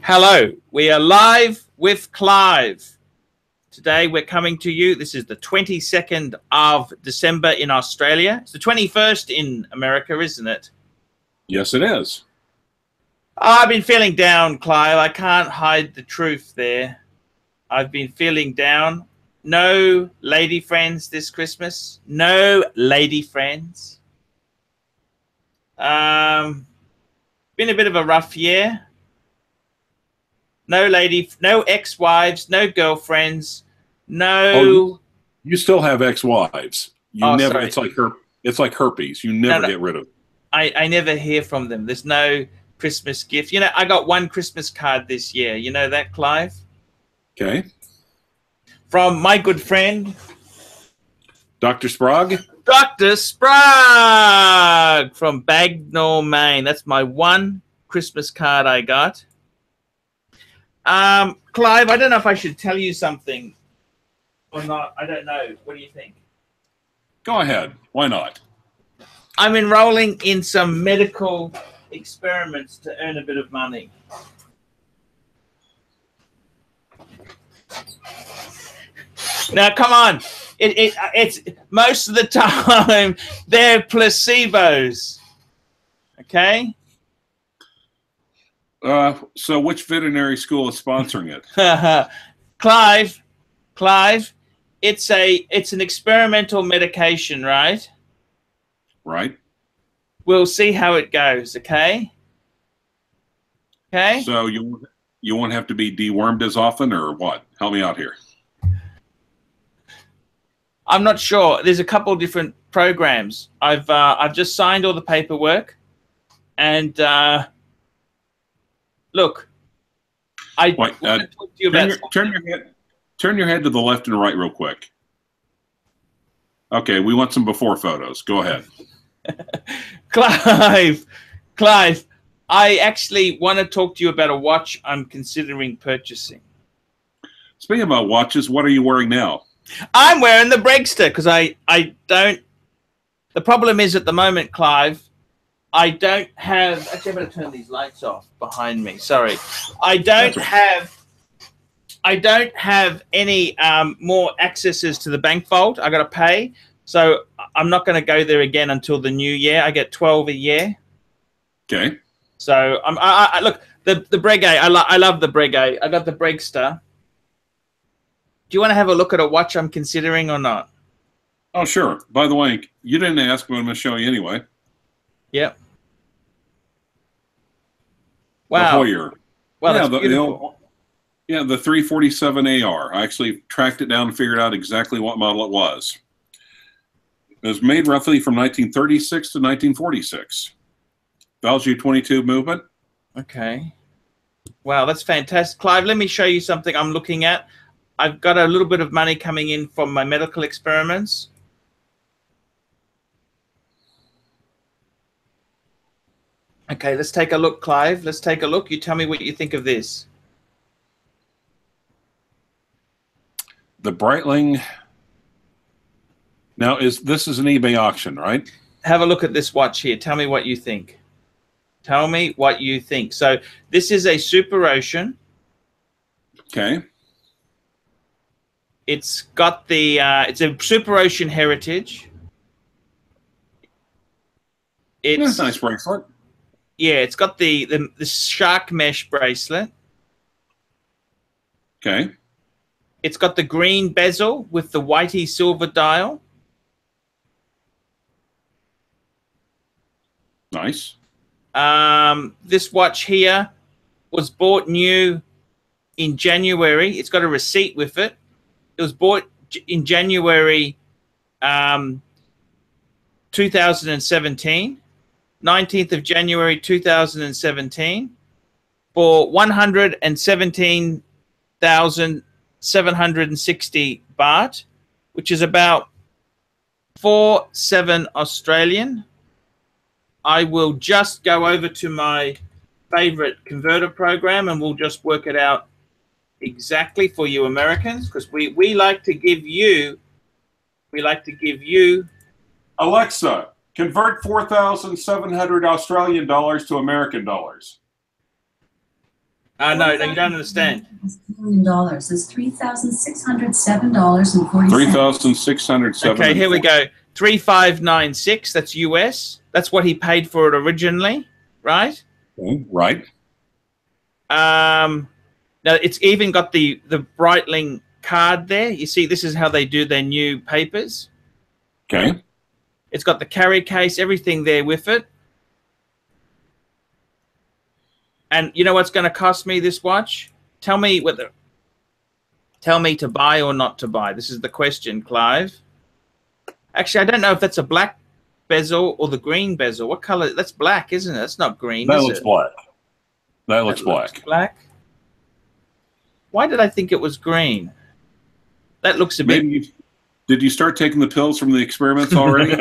Hello, we are live with Clive. Today we're coming to you. This is the 22nd of December in Australia. It's the 21st in America, isn't it? Yes, it is. I've been feeling down, Clive. I can't hide the truth there. I've been feeling down. No lady friends this Christmas. No lady friends. Been a bit of a rough year. No ex-wives, no girlfriends, no. Oh, you still have ex-wives. You never. Sorry. It's like herpes. You never get rid of it. I never hear from them. There's no Christmas gift. You know, I got one Christmas card this year. You know that, Clive? Okay. From my good friend, Dr. Sprague. Dr. Sprague from Bagnall, Maine. That's my one Christmas card I got. Clive, I don't know if I should tell you something or not. I don't know. What do you think? Go ahead. Why not? I'm enrolling in some medical experiments to earn a bit of money. Now, come on. It's most of the time they're placebos. Okay? So which veterinary school is sponsoring it? Clive, it's an experimental medication, right? Right. We'll see how it goes, okay? Okay? So you won't have to be dewormed as often, or what? Help me out here. I'm not sure. There's a couple of different programs. I've just signed all the paperwork, and look, I want to talk to you about turn your head to the left and right real quick. Okay, we want some before photos. Go ahead. Clive, I actually want to talk to you about a watch I'm considering purchasing. Speaking about watches, what are you wearing now? I'm wearing the Bregster because I don't. The problem is at the moment, Clive, I don't have. Actually, I'm going to turn these lights off behind me. Sorry, I don't have any more accesses to the bank vault. I got to pay, so I'm not going to go there again until the new year. I get 12 a year. Okay. So I look the Breguet. I love the Breguet. I got the Bregster. Do you want to have a look at a watch I'm considering or not? Oh, sure. By the way, you didn't ask, but I'm going to show you anyway. Yep. Wow. The Hoyer. Wow, that's beautiful. The 347 AR. I actually tracked it down and figured out exactly what model it was. It was made roughly from 1936 to 1946. Value 22 movement. Okay. Wow, that's fantastic. Clive, let me show you something I'm looking at. I've got a little bit of money coming in from my medical experiments. Okay, let's take a look, Clive. Let's take a look. You tell me what you think of this. The Breitling. Now, this is an eBay auction, right? Have a look at this watch here. Tell me what you think. Tell me what you think. So this is a Super Ocean. Okay. It's got the it's a Super Ocean Heritage. It's a nice bracelet. Yeah, it's got the shark mesh bracelet. Okay. It's got the green bezel with the whitey silver dial. Nice. This watch here was bought new in January. It's got a receipt with it. It was bought in January 2017, 19th of January 2017, for 117,760 baht, which is about 4.7 Australian. I will just go over to my favorite converter program and we'll just work it out exactly for you Americans, because we like to give you Alexa, convert 4,700 Australian dollars to American dollars. No, you don't understand. $1,000,000 is $3,607.40. $3,607. Okay, here we go. 3,596. That's US. That's what he paid for it originally, right? Okay, right. Now it's even got the Breitling card there. You see, this is how they do their new papers. Okay. It's got the carry case, everything there with it. And you know what's going to cost me this watch? Tell me to buy or not to buy. This is the question, Clive. Actually, I don't know if that's a black bezel or the green bezel. What color? That's black, isn't it? That's not green. That looks black. That looks black. Black. Why did I think it was green? That looks a bit. Maybe did you start taking the pills from the experiments already?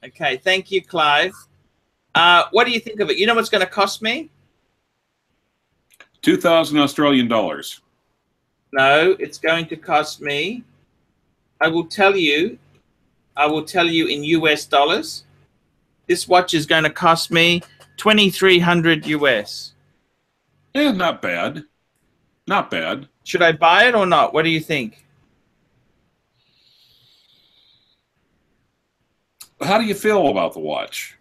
Okay, thank you, Clive. What do you think of it? You know what's going to cost me? 2,000 Australian dollars. No, it's going to cost me. I will tell you in US dollars. This watch is going to cost me 2,300 US. Yeah, not bad. Not bad. Should I buy it or not? What do you think? How do you feel about the watch?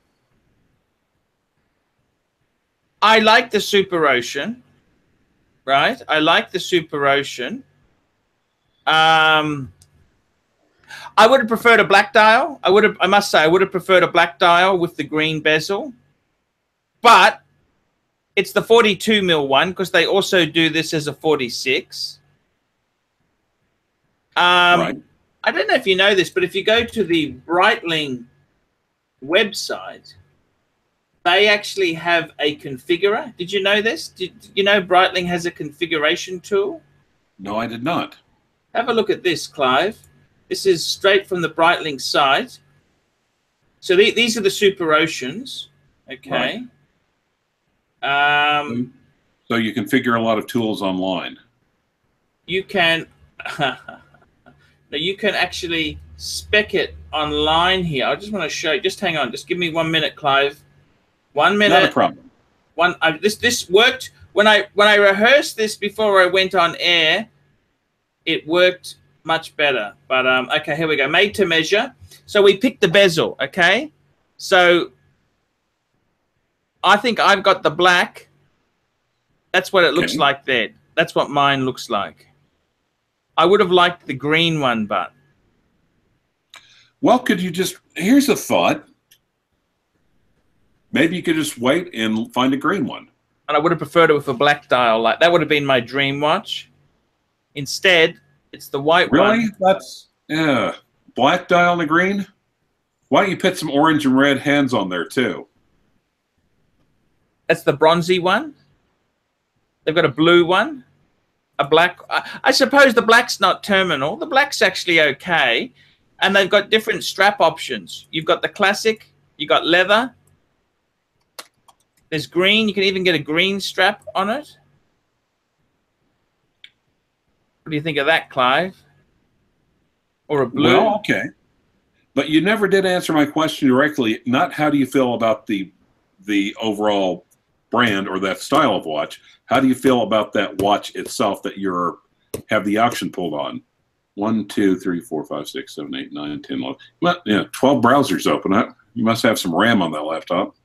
I like the Super Ocean, right? I like the Super Ocean. I would have preferred a black dial. I must say, I would have preferred a black dial with the green bezel. But it's the 42 mil one because they also do this as a 46. Right. I don't know if you know this, but if you go to the Breitling website, they actually have a configurer. Did you know this? Did you know Breitling has a configuration tool? No, I did not. Have a look at this, Clive. This is straight from the Breitling site. So these are the Super Oceans. Okay. Right. So you configure a lot of tools online. You can. Now you can actually spec it online here. I just want to show you. Just hang on. Just give me 1 minute, Clive. 1 minute. Not a problem. This worked when I rehearsed this before I went on air. It worked much better. But okay, here we go. Made to measure. So we picked the bezel. Okay. So I think I've got the black. That's what it looks like there. That's what mine looks like. I would have liked the green one, but. Well, could you just, here's a thought. Maybe you could just wait and find a green one. And I would have preferred it with a black dial. Like that would have been my dream watch. Instead, it's the white one. Really? That's, yeah. Black dial and a green? Why don't you put some orange and red hands on there too? That's the bronzy one. They've got a blue one. A black. I suppose the black's not terminal. The black's actually okay. And they've got different strap options. You've got the classic. You've got leather. There's green. You can even get a green strap on it. What do you think of that, Clive? Or a blue? Well, okay. But you never did answer my question directly. Not how do you feel about the overall brand or that style of watch. How do you feel about that watch itself that you're have the auction pulled on? 1, 2, 3, 4, 5, 6, 7, 8, 9, 10, 11. Well, yeah, 12 browsers open. You must have some RAM on that laptop.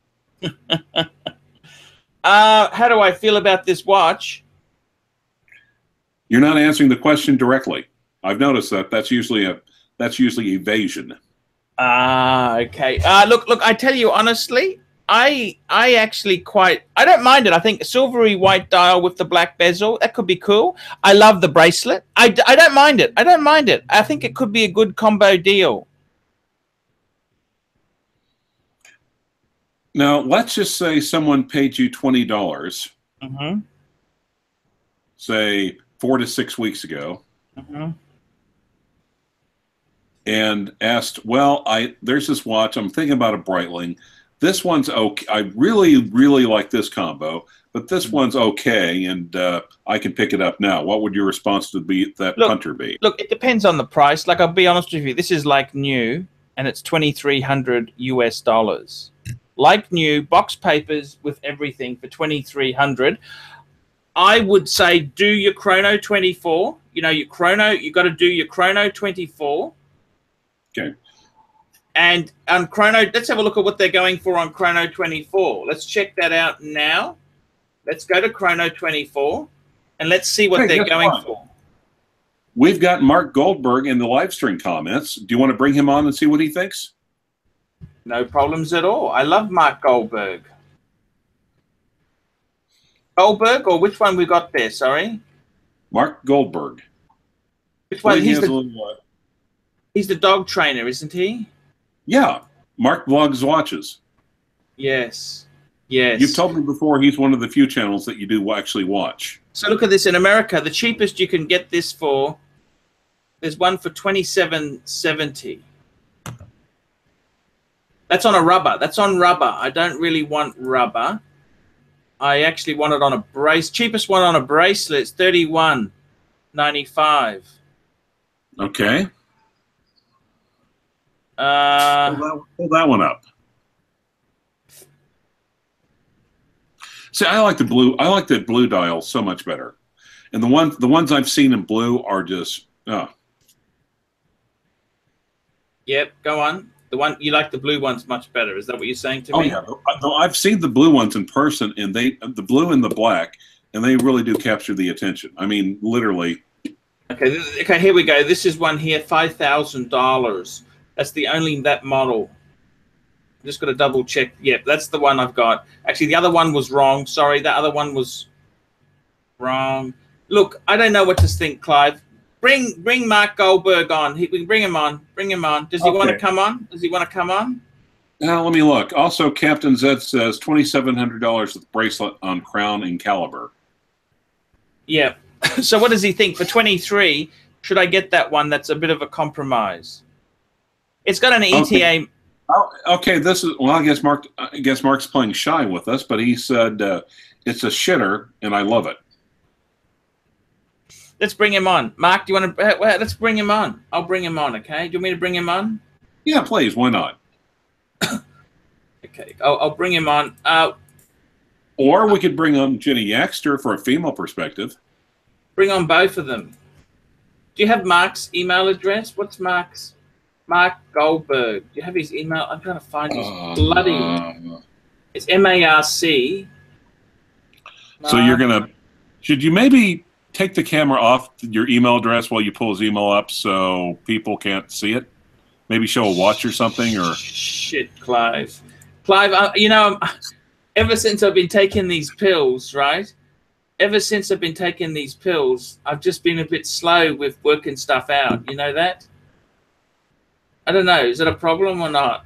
How do I feel about this watch? You're not answering the question directly. I've noticed that. That's usually evasion. Okay. Look. I tell you honestly, I actually I don't mind it. I think a silvery white dial with the black bezel, that could be cool. I love the bracelet. I don't mind it. I don't mind it. I think it could be a good combo deal. Now, let's just say someone paid you $20, Mm-hmm. say 4 to 6 weeks ago, Mm-hmm. and asked, well, there's this watch. I'm thinking about a Breitling. This one's okay. I really, really like this combo, but this one's okay, and I can pick it up now. What would your response to that punter be? Look, it depends on the price. Like, I'll be honest with you. This is like new. and it's $2,300 US. Like new, box papers with everything for $2,300. I would say do your chrono 24. You know, your chrono, you got to do your chrono 24. Okay. And on chrono, let's have a look at what they're going for on chrono 24. Let's check that out now. Let's go to chrono 24 and let's see what they're going for. We've got Mark Goldberg in the live stream comments. Do you want to bring him on and see what he thinks? No problems at all. I love Mark Goldberg. Goldberg, or which one we got there? Sorry, Mark Goldberg. Which one? He's the dog trainer, isn't he? Yeah, Mark vlogs watches. Yes, yes. You've told me before he's one of the few channels that you do actually watch. So look at this. In America, the cheapest you can get this for, there's one for $27.70. That's on a rubber. That's on rubber. I don't really want rubber. I actually want it on a brace. Cheapest one on a bracelet is $31.95. Okay. Pull that one up. See, I like the blue. I like the blue dial so much better. And the ones I've seen in blue are just. Yep. Go on. The one you like the blue ones much better. Is that what you're saying to me? Oh yeah. I've seen the blue ones in person, and the blue and the black, and they really do capture the attention. I mean, literally. Okay. Okay. Here we go. This is one here, $5,000. That's the only that model. I'm just got to double check. Yep, that's the one I've got. Actually, the other one was wrong. Sorry, that other one was wrong. Look, I don't know what to think, Clive. Bring Mark Goldberg on. We can bring him on. Bring him on. Does he want to come on? Does he want to come on? Now let me look. Also, Captain Zed says $2,700 with bracelet on crown and caliber. Yeah. So what does he think for 23? Should I get that one? That's a bit of a compromise. It's got an ETA. Okay. Oh, okay. This is well. I guess Mark's playing shy with us, but he said it's a shitter, and I love it. Let's bring him on. Mark, do you want to? Let's bring him on. I'll bring him on. Okay. Do you want me to bring him on? Yeah, please. Why not? Okay. I'll bring him on. Or we could bring on Jenny Yaxter for a female perspective. Bring on both of them. Do you have Mark's email address? What's Mark's? Mark Goldberg. Do you have his email? I'm trying to find his bloody. It's M-A-R-C. So you're gonna. Should you maybe take the camera off your email address while you pull his email up so people can't see it? Maybe show a watch or something, or shit, Clive. Clive, you know, ever since I've been taking these pills, right? Ever since I've been taking these pills, I've just been a bit slow with working stuff out. You know that? I don't know. Is it a problem or not?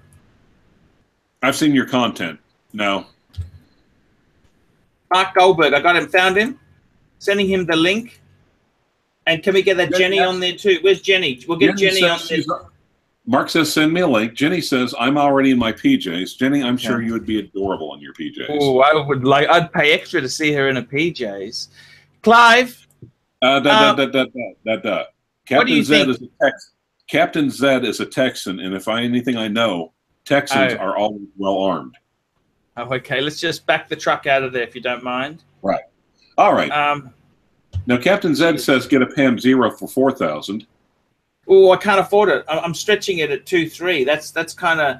I've seen your content. No. Mark Goldberg, I got him, found him. Sending him the link. And can we get that Jenny on there too? Where's Jenny? We'll get Jenny on there. Mark says, send me a link. Jenny says, I'm already in my PJs. Jenny, I'm sure you would be adorable in your PJs. Oh, I'd pay extra to see her in her PJs. Clive. Captain Zed is a Texan. Captain Zed is a Texan, and if anything I know, Texans are always well armed. Oh, okay. Let's just back the truck out of there if you don't mind. Right. All right. Now, Captain Zed says get a PAM 0 for $4,000. Oh, I can't afford it. I'm stretching it at 2-3. That's kind of.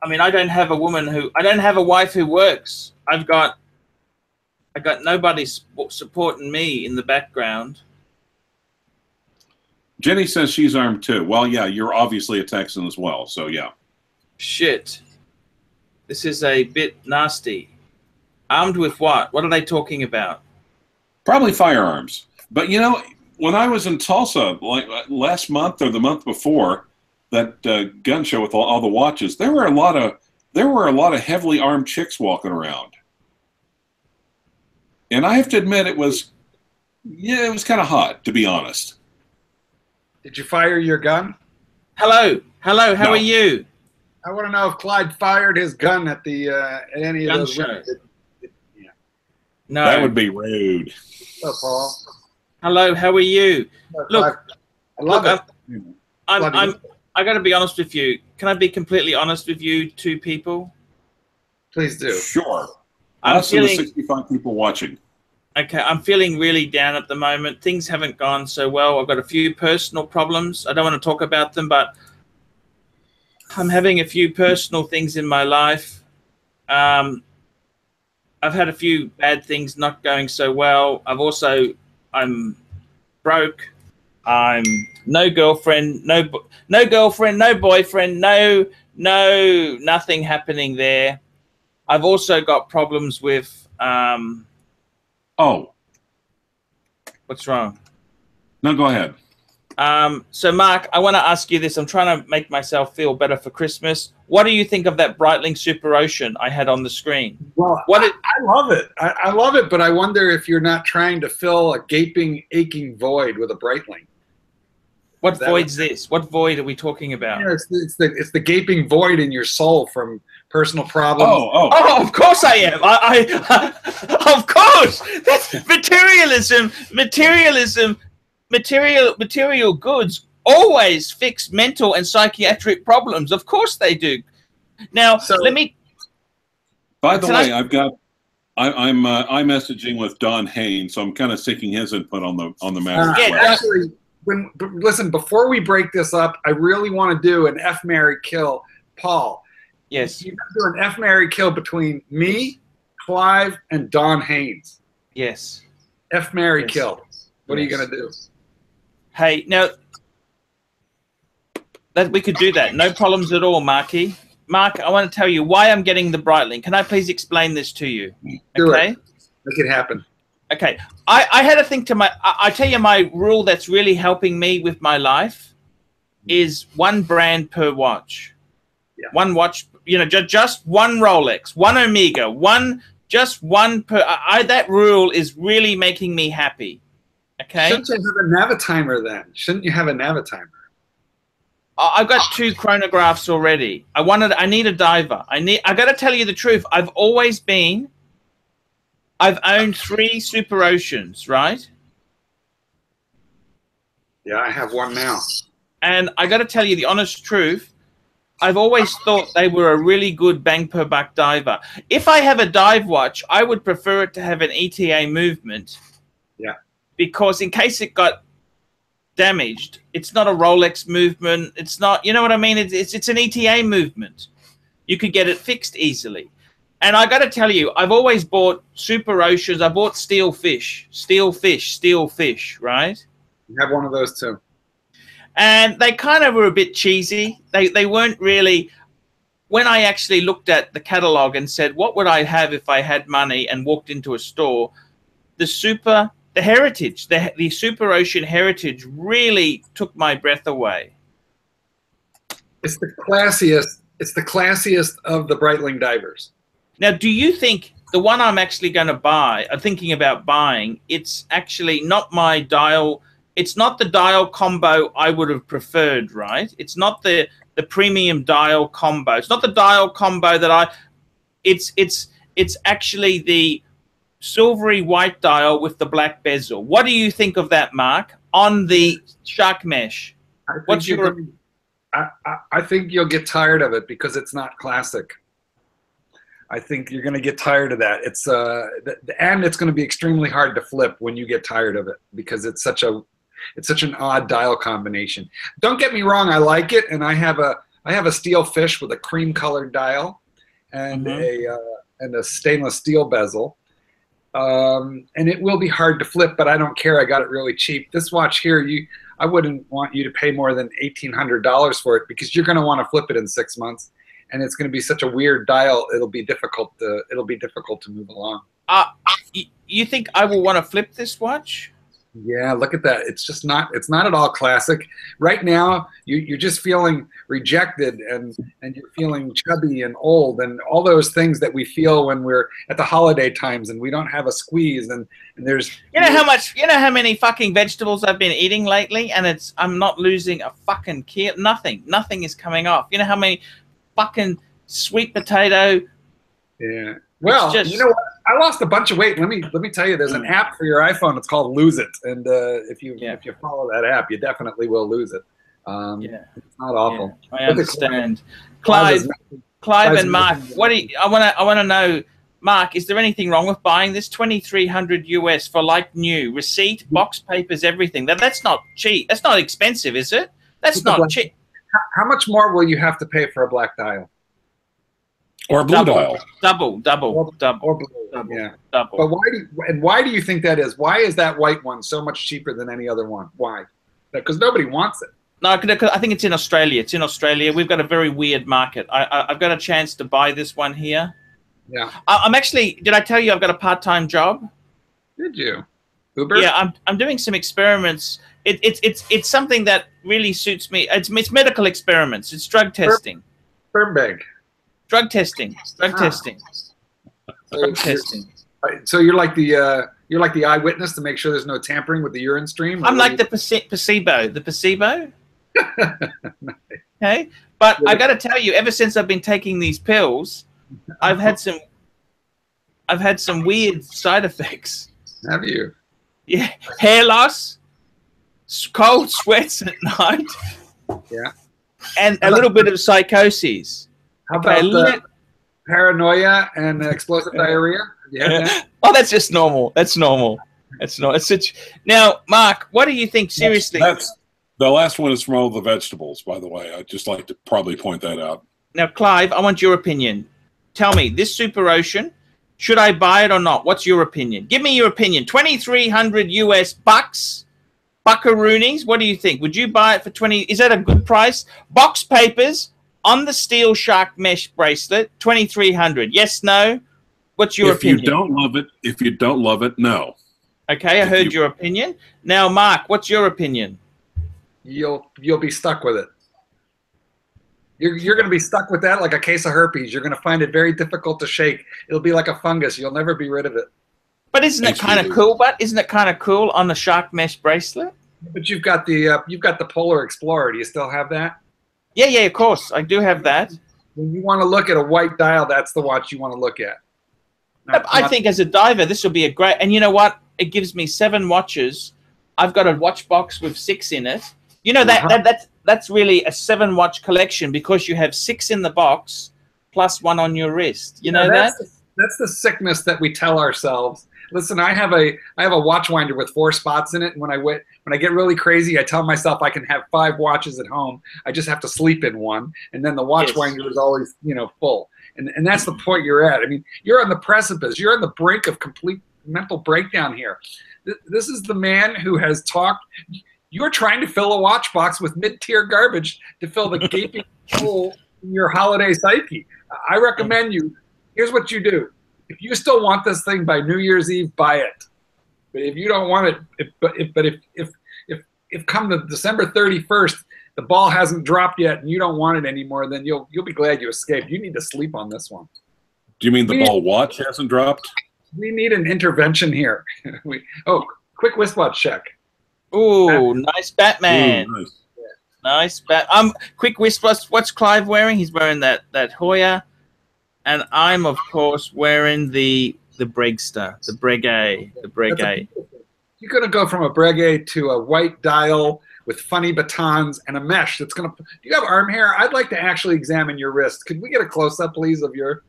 I mean, I don't have a wife who works. I got nobody supporting me in the background. Jenny says she's armed too. Well, yeah, you're obviously a Texan as well, so yeah. Shit. This is a bit nasty. Armed with what? What are they talking about? Probably firearms. But you know, when I was in Tulsa, like last month or the month before, that gun show with all the watches, there were a lot of heavily armed chicks walking around. And I have to admit, it was kind of hot, to be honest. Did you fire your gun? Hello, how are you? I want to know if Clyde fired his gun at the at any of Gun those. show. Yeah. No. That would be rude. Hello, Paul. Hello, how are you? Hello, Look, Clyde. I love it. I got to be honest with you. Can I be completely honest with you, two people? Please do. Sure. I'm Us and the feeling 65 people watching. okay. I'm feeling really down at the moment. Things haven't gone so well. I've got a few personal problems. I don't want to talk about them, but I'm having a few personal things in my life. I've had a few bad things not going so well. I'm broke. I'm no girlfriend, no girlfriend, no boyfriend, nothing happening there. I've also got problems with Oh, what's wrong? no, go ahead. So Mark, I want to ask you this. I'm trying to make myself feel better for Christmas. What do you think of that Breitling Super Ocean I had on the screen? Well, I love it. I love it, but I wonder if you're not trying to fill a gaping, aching void with a Breitling. What void's this? What void are we talking about? Yeah, it's the gaping void in your soul from personal problems. Oh, of course I am. I of course. That's materialism. Material goods always fix mental and psychiatric problems. Of course they do. Now, let me. By the way, I'm messaging with Don Haynes, so I'm kind of seeking his input on the matter. Actually, listen, before we break this up, I really want to do an F, Marry, Kill. Paul. Yes. You're going to do an F, Marry, Kill between me, Clive, and Don Haynes. Yes. F, Marry, Kill. What are you going to do? Hey, now that we could do that, no problems at all, Marky. Mark, I want to tell you why I'm getting the Breitling. Can I please explain this to you? Do okay. It. Make it happen. Okay. I had to think to I tell you my rule that's really helping me with my life is one brand per watch. Yeah. One watch, you know, just one Rolex, one Omega, just one per. That rule is really making me happy. Okay. Shouldn't you have a Navitimer then? Shouldn't you have a Navitimer? I've got 2 chronographs already. I need a diver. I got to tell you the truth. I've owned 3 Super Oceans, right? Yeah, I have one now. And I got to tell you the honest truth. I've always thought they were a really good bang per buck diver. If I have a dive watch, I would prefer it to have an ETA movement. Yeah. Because in case it got damaged, it's not a Rolex movement. It's not, you know what I mean? It's an ETA movement. You could get it fixed easily. And I got to tell you, I've always bought Super Oceans. I bought steel fish, right? You have one of those too. And they kind of were a bit cheesy. They weren't really. When I actually looked at the catalog and said, what would I have if I had money and walked into a store, the Heritage, the Super Ocean Heritage really took my breath away. It's the classiest. It's the classiest of the Breitling divers. Now, do you think the one I'm actually going to buy, I'm thinking about buying, it's actually not my dial. It's not the dial combo I would have preferred, right? It's not the premium dial combo. It's not the dial combo that it's actually the silvery white dial with the black bezel. What do you think of that, Mark, on the shark mesh? What's your... I think you'll get tired of it because it's not classic. I think you're going to get tired of that. It's and it's going to be extremely hard to flip when you get tired of it because it's such an odd dial combination. Don't get me wrong, I like it, and I have a steel fish with a cream colored dial and a stainless steel bezel. And it will be hard to flip, but I don't care. I got it really cheap. This watch here, I wouldn't want you to pay more than $1,800 for it because you're going to want to flip it in 6 months, and it's going to be such a weird dial. It'll be difficult to move along. You think I will want to flip this watch? Yeah, look at that. It's just not. It's not at all classic. Right now, you're just feeling rejected, and you're feeling chubby and old, and all those things that we feel when we're at the holiday times and we don't have a squeeze. And there's how many fucking vegetables I've been eating lately, and I'm not losing a fucking kilo. Nothing is coming off. You know how many fucking sweet potato. Yeah. Well, you know what? I lost a bunch of weight. Let me tell you, there's an app for your iPhone. It's called Lose It, and if you follow that app, you definitely will lose it. Yeah, it's not awful. Yeah, I understand. Clive Clive is and Mark, amazing. I want to know, Mark, is there anything wrong with buying this 2,300 US for like new receipt, box papers, everything? That's not cheap. That's not expensive, is it? That's not cheap. How much more will you have to pay for a black dial? Or a blue dial. Double. Or blue. Yeah. Double. But why do you think that is? Why is that white one so much cheaper than any other one? Why? Because nobody wants it. No, I think it's in Australia. It's in Australia. We've got a very weird market. I've got a chance to buy this one here. Yeah. I'm actually. Did I tell you I've got a part-time job? Did you? Uber? Yeah, I'm doing some experiments. It's something that really suits me. It's medical experiments. It's drug testing. Birnbag. Drug testing. Drug testing. Drug testing. So you're like the eyewitness to make sure there's no tampering with the urine stream. I'm like the placebo. The placebo. Okay, but I got to tell you, ever since I've been taking these pills, I've had some weird side effects. Have you? Yeah, hair loss, cold sweats at night. Yeah, and a little bit of psychosis. How about paranoia and explosive diarrhea? Yeah. Oh, that's just normal. That's normal. That's not. Now, Mark, what do you think? Seriously, the last one is from all the vegetables. By the way, I'd just like to probably point that out. Now, Clive, I want your opinion. Tell me, this Super Ocean, should I buy it or not? What's your opinion? Give me your opinion. 2,300 US bucks, buckaroonies. What do you think? Would you buy it for 20? Is that a good price? Box papers on the steel shark mesh bracelet, 2,300. Yes, no. What's your opinion? If you don't love it, no. Okay, I heard your opinion. Now, Mark, what's your opinion? You'll be stuck with it. You're going to be stuck with that like a case of herpes. You're going to find it very difficult to shake. It'll be like a fungus. You'll never be rid of it. But isn't it kind of cool? But isn't it kind of cool on the shark mesh bracelet? But you've got the Polar Explorer. Do you still have that? Yeah, of course. I do have that. When you want to look at a white dial, that's the watch you want to look at. I think as a diver, this will be a great. And you know what? It gives me 7 watches. I've got a watch box with 6 in it. You know that's really a 7-watch collection because you have 6 in the box plus 1 on your wrist. You know that? That's the sickness that we tell ourselves. Listen, I have a watch winder with 4 spots in it, and when I get really crazy, I tell myself I can have 5 watches at home. I just have to sleep in one, and then the watch winder is always full. And that's the point you're at. I mean, you're on the precipice. You're on the brink of complete mental breakdown here. This is the man who has talked. You're trying to fill a watch box with mid-tier garbage to fill the gaping hole in your holiday psyche. I recommend you. Here's what you do. If you still want this thing by New Year's Eve, buy it. But if you don't want it, if come the December 31st, the ball hasn't dropped yet and you don't want it anymore, then you'll be glad you escaped. You need to sleep on this one. Do you mean the ball watch hasn't dropped? We need an intervention here. Quick wristwatch check. Ooh, nice Batman. Ooh, nice quick wristwatch. What's Clive wearing? He's wearing that Hoya, and I'm of course wearing the Bregster, the Breguet. You're gonna go from a Breguet to a white dial with funny batons and a mesh that's gonna. Do you have arm hair? I'd like to actually examine your wrist. Could we get a close up, please, of your?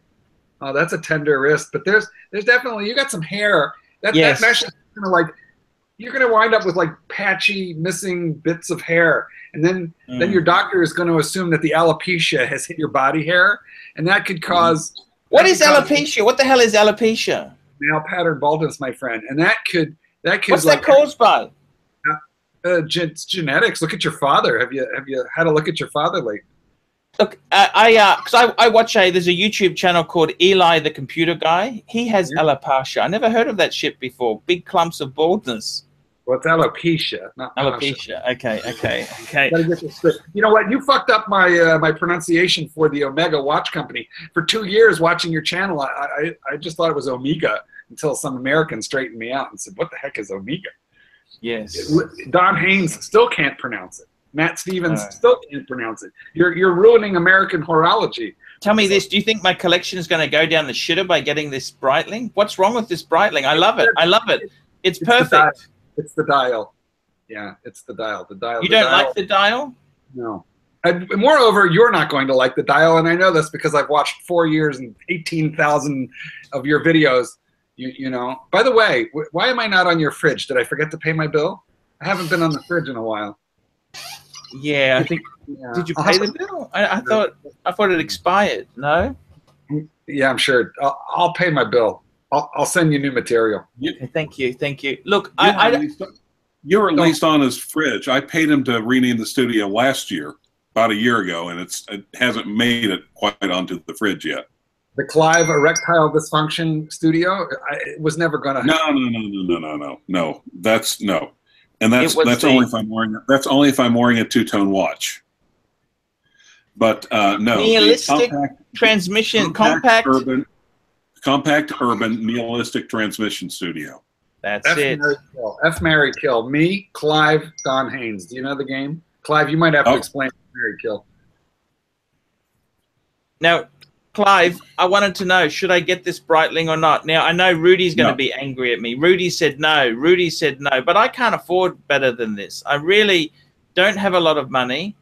Oh, that's a tender wrist, but there's definitely you got some hair. That mesh is gonna like. You're going to wind up with like patchy, missing bits of hair. And then your doctor is going to assume that the alopecia has hit your body hair. And that could cause... What is alopecia? What the hell is alopecia? Male pattern baldness, my friend. And that could What's that caused by? It's genetics. Look at your father. Have you had a look at your father lately? Look, I watch there's a YouTube channel called Eli the Computer Guy. He has alopecia. I never heard of that shit before. Big clumps of baldness. Well, it's alopecia, not alopecia. Okay. You know what? You fucked up my pronunciation for the Omega Watch Company. For 2 years watching your channel, I just thought it was Omega until some American straightened me out and said, "What the heck is Omega?" Yes. Don Haynes still can't pronounce it. Matt Stevens still can't pronounce it. You're ruining American horology. Tell me this. Do you think my collection is going to go down the shitter by getting this Breitling? What's wrong with this Breitling? I love it. I love it. It's perfect. It's the dial. Yeah, it's the dial. The dial. You don't like the dial? No. And moreover, you're not going to like the dial, and I know this because I've watched 4 years and 18,000 of your videos. You know. By the way, why am I not on your fridge? Did I forget to pay my bill? I haven't been on the fridge in a while. Yeah, I think. Yeah. Did you pay the bill? I thought it expired. No. Yeah, I'm sure. I'll pay my bill. I'll send you new material. Okay, thank you, thank you. Look, you were at least on his fridge. I paid him to rename the studio last year, about a year ago, and it hasn't made it quite onto the fridge yet. The CLYVE erectile dysfunction studio, it was never going to. No. That's no, and that's only if I'm wearing that's only if I'm wearing a two-tone watch. But no, nihilistic transmission, compact urban nihilistic transmission studio. That's F, it. Marry, kill. F, marry, kill. Me, CLYVE, Don Haynes. Do you know the game? CLYVE, you might have to explain F, marry, kill. Now, CLYVE, I wanted to know, should I get this Breitling or not? Now, I know Rudy's going to be angry at me. Rudy said no. Rudy said no. But I can't afford better than this. I really don't have a lot of money.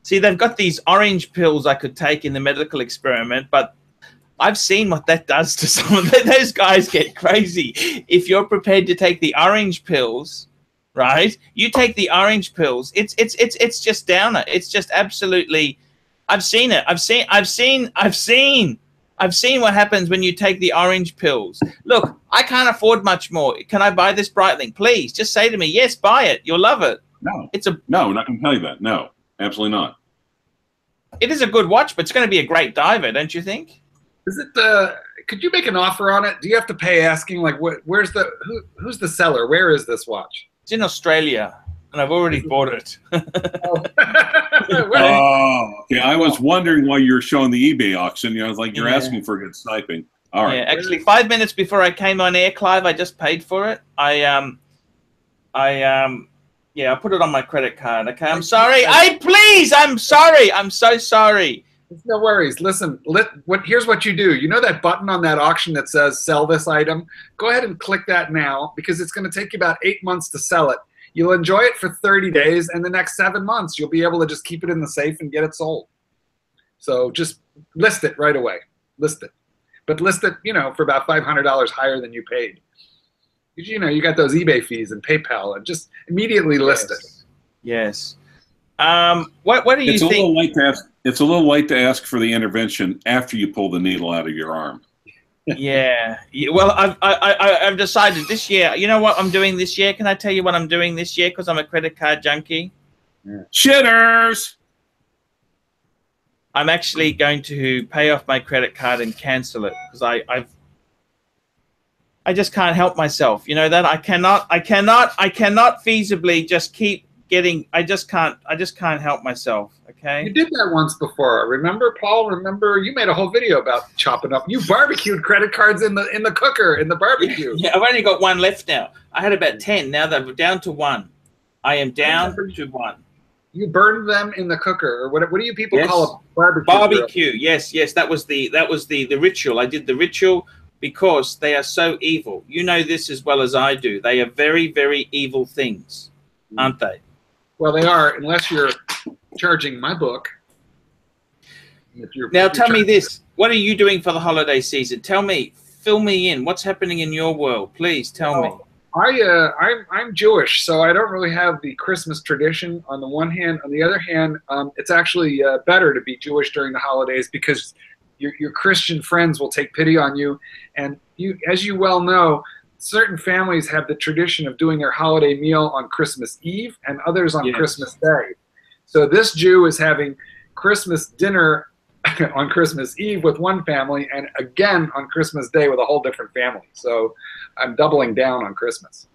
See, they've got these orange pills I could take in the medical experiment, but I've seen what that does to some of them. Those guys get crazy. If you're prepared to take the orange pills, right? You take the orange pills. It's just downer. It's just absolutely. I've seen it. I've seen what happens when you take the orange pills. Look, I can't afford much more. Can I buy this Breitling? Please, just say to me, yes, buy it. You'll love it. No, I'm not going to tell you that. No, absolutely not. It is a good watch, but it's going to be a great diver, don't you think? Is it could you make an offer on it? Do you have to pay asking like who's the seller? Where is this watch? It's in Australia, and I've already bought it. Okay. I was wondering why you're showing the eBay auction. I was like, you're asking for good sniping. All right. Yeah, actually, 5 minutes before I came on air, CLYVE, I just paid for it. Yeah, I put it on my credit card. Okay, I'm sorry. I'm sorry. I'm so sorry. No worries. Listen, here's what you do. You know that button on that auction that says sell this item? Go ahead and click that now because it's going to take you about 8 months to sell it. You'll enjoy it for 30 days, and the next 7 months you'll be able to just keep it in the safe and get it sold. So just list it right away. List it. But list it, for about $500 higher than you paid. You got those eBay fees and PayPal, and just immediately list it. Yes. What do you think? It's a little late to ask for the intervention after you pull the needle out of your arm. Yeah. Well, I've decided this year. You know what I'm doing this year? Can I tell you what I'm doing this year? Because I'm a credit card junkie. Yeah. Shitters. I'm actually going to pay off my credit card and cancel it because I just can't help myself. You know that I cannot feasibly just keep getting. I just can't help myself. Okay. You did that once before. Remember, Paul? Remember, you made a whole video about chopping up. You barbecued credit cards in the cooker in the barbecue. Yeah, I've only got one left now. I had about 10. Now they're down to one. I am down to one. You burned them in the cooker, or what do you people call a barbecue? Barbecue. Yes. That was the ritual. I did the ritual because they are so evil. You know this as well as I do. They are very, very evil things, aren't they? Well, they are, unless you're charging my book. Now, tell me this. What are you doing for the holiday season? Tell me. Fill me in. What's happening in your world? Please tell me. I'm Jewish, so I don't really have the Christmas tradition on the one hand. On the other hand, it's actually better to be Jewish during the holidays because your Christian friends will take pity on you. And as you well know, certain families have the tradition of doing their holiday meal on Christmas Eve and others on Christmas Day. So this Jew is having Christmas dinner on Christmas Eve with one family and again on Christmas Day with a whole different family. So I'm doubling down on Christmas.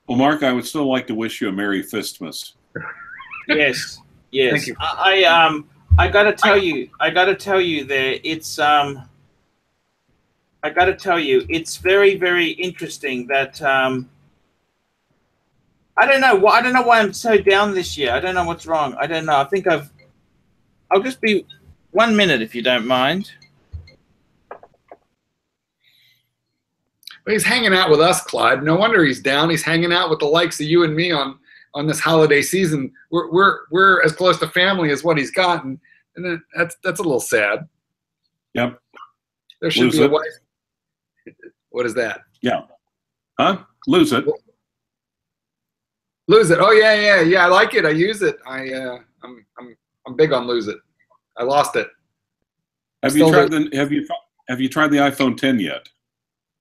Well, Mark, I would still like to wish you a Merry Fistmas. Yes. Thank you. I gotta tell you there, it's I gotta tell you, it's very, very interesting that I don't know why I'm so down this year. I don't know what's wrong. I don't know. I think I'll just be 1 minute if you don't mind. But he's hanging out with us, Clyde. No wonder he's down. He's hanging out with the likes of you and me on on this holiday season. We're as close to family as what he's gotten, and then that's a little sad. Yep. There should be a wife. What is that? Yeah. Huh? Lose it. Lose it. Oh yeah. I like it. I use it. I'm big on lose it. I lost it. Have you tried the iPhone 10 yet?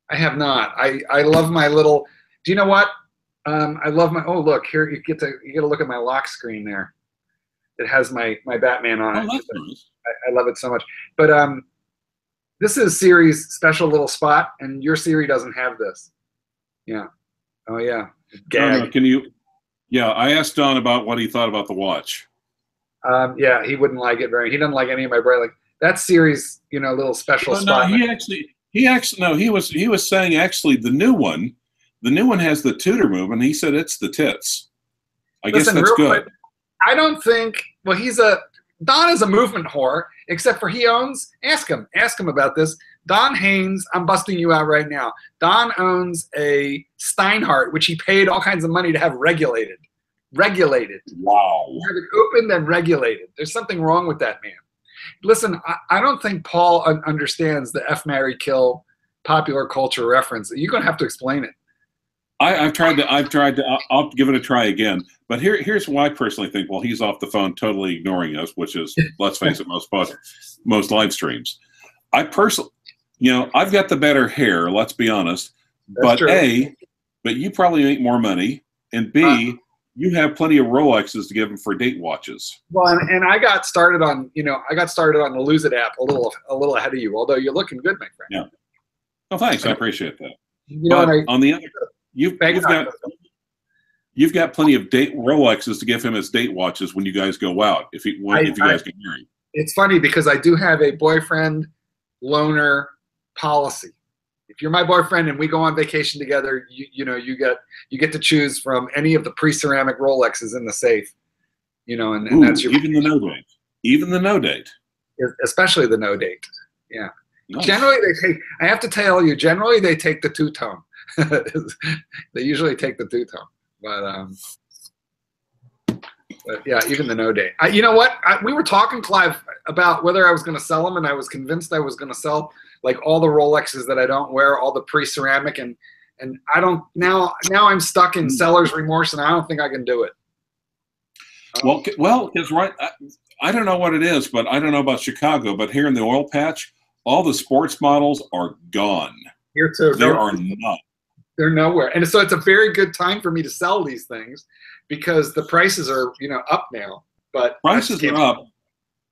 I have not. I love my little. Do you know what? I love my. Oh look here. You get to look at my lock screen there. It has my Batman on it. That's nice. I love it so much. But this is Siri's special little spot, and your Siri doesn't have this. Yeah. Oh yeah. Gag. No, can you? Yeah, I asked Don about what he thought about the watch. Yeah, he wouldn't like it very. He doesn't like any of my bright. Like that's Siri's, little special spot. No, he was saying actually the new one has the tutor move, and he said it's the tits. I guess that's good. Quick, I don't think. Well, Don is a movement whore, except for he owns. Ask him about this. Don Haynes, I'm busting you out right now. Don owns a Steinhardt, which he paid all kinds of money to have regulated. Regulated. Wow. Have it opened and regulated. There's something wrong with that man. Listen, I don't think Paul understands the F, marry, kill popular culture reference. You're going to have to explain it. I've tried to. I'll give it a try again. But here's why I personally think. Well, he's off the phone, totally ignoring us, which is, let's face it, most live streams. I personally, I've got the better hair. Let's be honest. That's true. But you probably make more money, and B, you have plenty of Rolexes to give him for date watches. Well, and I got started on, the Lose It app a little ahead of you. Although you're looking good, my friend. Yeah. Oh, thanks. I appreciate that. On the other. You've got plenty of date Rolexes to give him as date watches when you guys go out. If you guys get married, it's funny because I do have a boyfriend loaner policy. If you're my boyfriend and we go on vacation together, you get to choose from any of the pre-ceramic Rolexes in the safe. And that's your even the no date, even the no date, especially the no date. Yeah. Nice. Generally, I have to tell you. Generally, they take the two-tone. They usually take the two-tone, but yeah, even the no date. You know what? We were talking, Clive, about whether I was going to sell them, and I was convinced I was going to sell like all the Rolexes that I don't wear, all the pre-ceramic, and I don't now. I'm stuck in seller's remorse, and I don't think I can do it. Well, because I don't know what it is, but I don't know about Chicago, but here in the oil patch, all the sports models are gone. Here too. There are none. They're nowhere. And so it's a very good time for me to sell these things because the prices are, up now. But prices are up.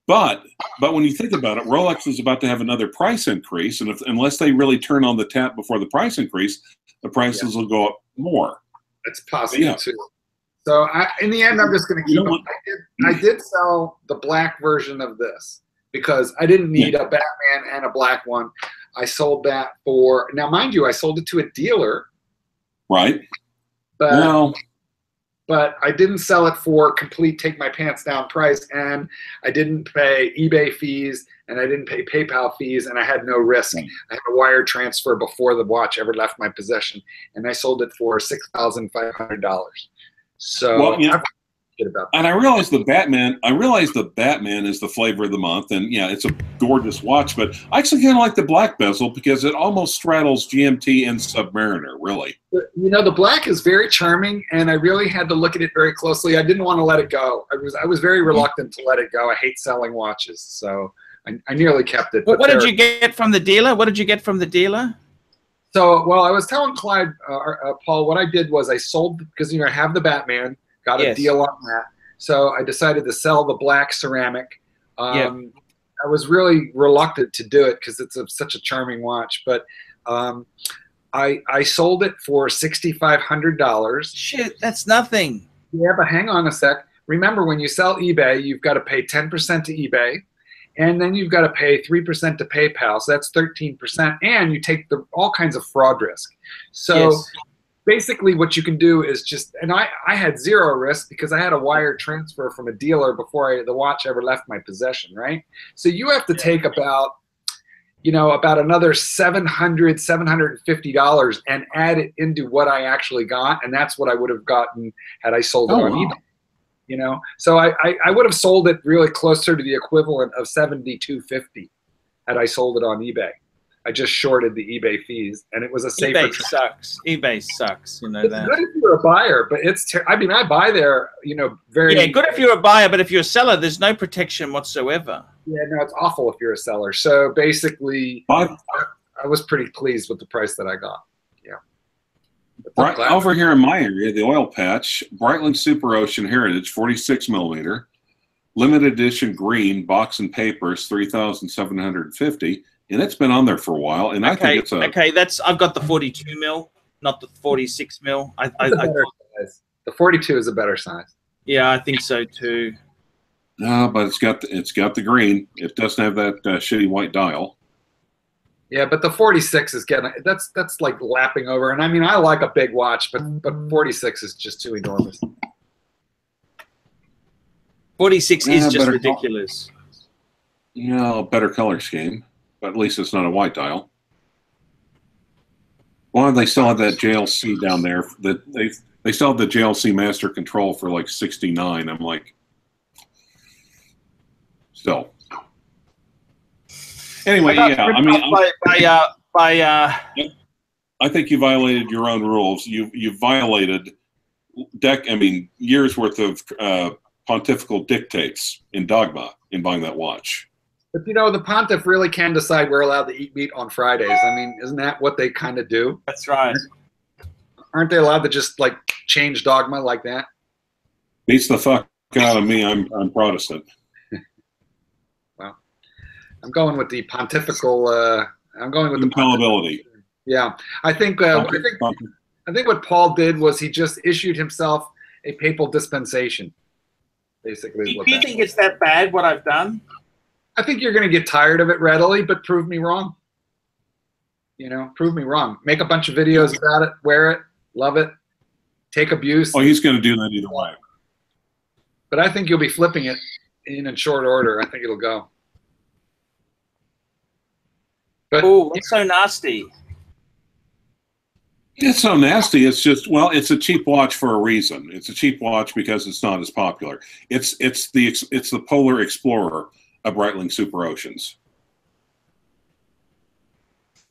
But when you think about it, Rolex is about to have another price increase. And unless they really turn on the tap before the price increase, the prices will go up more. That's possible too. So in the end, I'm just going to keep them. I did sell the black version of this because I didn't need a Batman and a black one. I sold that for, now mind you, I sold it to a dealer. Right. But I didn't sell it for complete take my pants down price, and I didn't pay eBay fees, and I didn't pay PayPal fees, and I had no risk. I had a wire transfer before the watch ever left my possession, and I sold it for $6,500. So and I realized the Batman is the flavor of the month, and yeah, it's a gorgeous watch, but I actually kind of like the black bezel because it almost straddles GMT and Submariner, really. The black is very charming, and I really had to look at it very closely. I didn't want to let it go. I was very reluctant to let it go. I hate selling watches, so I nearly kept it. What did you get from the dealer? What did you get from the dealer? So, well, I was telling Clyde, Paul, what I did was I sold, because I have the Batman, got a deal on that. So I decided to sell the black ceramic. I was really reluctant to do it because it's such a charming watch, but I sold it for $6,500. Shit, that's nothing. Yeah, but hang on a sec. Remember, when you sell eBay, you've got to pay 10% to eBay, and then you've got to pay 3% to PayPal. So that's 13%, and you take all kinds of fraud risk. So basically what you can do is just, and I had zero risk because I had a wire transfer from a dealer before the watch ever left my possession, right? So you have to take about, you know, about another $700, $750 and add it into what I actually got, and that's what I would have gotten had I sold it on eBay. You know, so I would have sold it really closer to the equivalent of $72.50 had I sold it on eBay. I just shorted the eBay fees, and it was a safer. eBay sucks. eBay sucks. You know it's that. Good if you're a buyer, but it's. I mean, I buy there. You know, very. Yeah, good if you're a buyer, but if you're a seller, there's no protection whatsoever. Yeah, no, it's awful if you're a seller. So basically, I was pretty pleased with the price that I got. Yeah. Right over here in my area, the oil patch, Breitling Super Ocean Heritage, 46 millimeter, limited edition green, box and papers, 3,750, and it's been on there for a while. And I think it's a I've got the 42 mil, not the 46 mil. Size. The 42 is a better size. Yeah, I think so too. No, but it's got the green. It doesn't have that shitty white dial. Yeah, but the 46 is getting that's like lapping over. And I mean, I like a big watch, but 46 is just too enormous. 46 is just ridiculous. Yeah, better color scheme, but at least it's not a white dial. Well, they still have that JLC down there. That they still have the JLC Master Control for like 69. I'm like, still. Anyway, yeah. I mean, I think you violated your own rules. You violated years worth of pontifical dictates in dogma in buying that watch. But you know, the pontiff really can decide we're allowed to eat meat on Fridays. I mean, isn't that what they kind of do? That's right. Aren't they allowed to just like change dogma like that? Beats the fuck out of me. I'm Protestant. Well, I'm going with the pontifical. I'm going with the infallibility. Yeah, I think what Paul did was he just issued himself a papal dispensation. Basically, do you think it's that bad what I've done? I think you're going to get tired of it readily, but prove me wrong. You know, prove me wrong. Make a bunch of videos about it, wear it, love it, take abuse. Oh, he's going to do that either way. But I think you'll be flipping it in short order. I think it'll go. But oh, it's so nasty. It's so nasty. It's just, well, it's a cheap watch for a reason. It's a cheap watch because it's not as popular. It's the Polar Explorer of Breitling Super Oceans.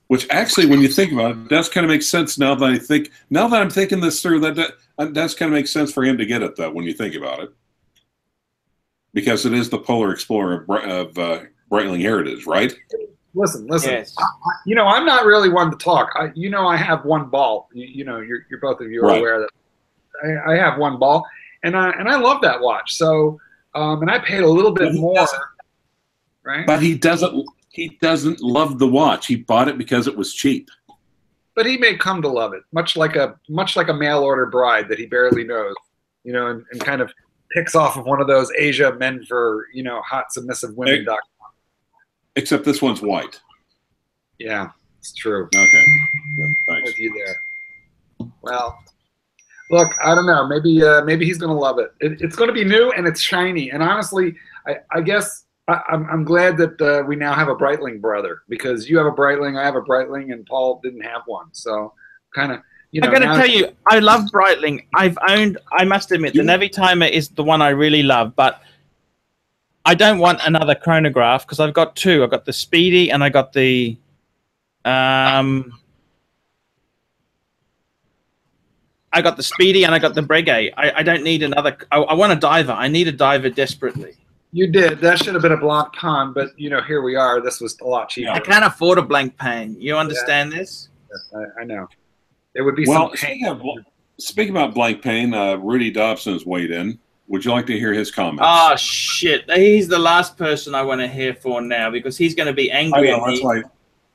Which actually, when you think about it, does kind of make sense now that I'm thinking this through. That does kind of make sense for him to get it, though, when you think about it, because it is the Polar Explorer of Breitling Heritage, right? Listen. Yes. You know, I'm not really one to talk. You know, I have one ball. You know, you're both of you are aware that I have one ball, and I love that watch. So, and I paid a little bit more, right? But he doesn't love the watch. He bought it because it was cheap. But he may come to love it, much like a mail order bride that he barely knows, you know, and kind of picks off of one of those Asia men for, you know, hot submissive women.com. Except this one's white. Yeah, it's true. Okay. Thanks. I'm with you there. Well, look, I don't know. Maybe he's gonna love it. It's gonna be new and it's shiny. And honestly, I guess I'm glad that we now have a Breitling brother, because you have a Breitling, I have a Breitling, and Paul didn't have one. So kind of, you know. I'm going to tell you, I love Breitling. I must admit, the Navitimer is the one I really love, but I don't want another chronograph because I've got two. I've got the Speedy and I got the Speedy and I got the Breguet. I don't need another. I want a diver. I need a diver desperately. You did. That should have been a Blanc Pan, but you know, here we are. This was a lot cheaper. I can't afford a Blanc Pan. You understand this? Yes, I know. There would be some. Well, speaking about Blanc Pan, Rudy Dobson has weighed in. Would you like to hear his comments? Oh shit! He's the last person I want to hear for now, because he's going to be angry at me.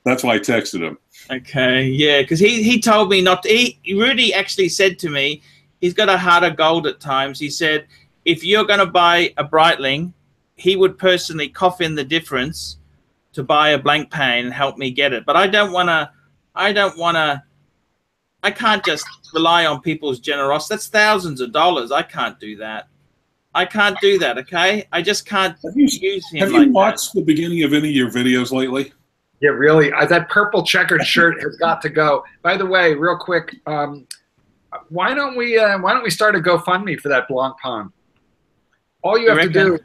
That's why I texted him. Okay, yeah, because he told me not to. Rudy actually said to me, he's got a heart of gold at times. He said, if you're going to buy a Breitling, he would personally cough in the difference to buy a Blanc Pan and help me get it. But I can't just rely on people's generosity. That's thousands of dollars. I can't do that. I can't do that, okay? I just can't use him. Have you watched the beginning of any of your videos lately? Yeah, really. That purple checkered shirt has got to go. By the way, real quick, why don't we start a GoFundMe for that Blancpain? All you have to do,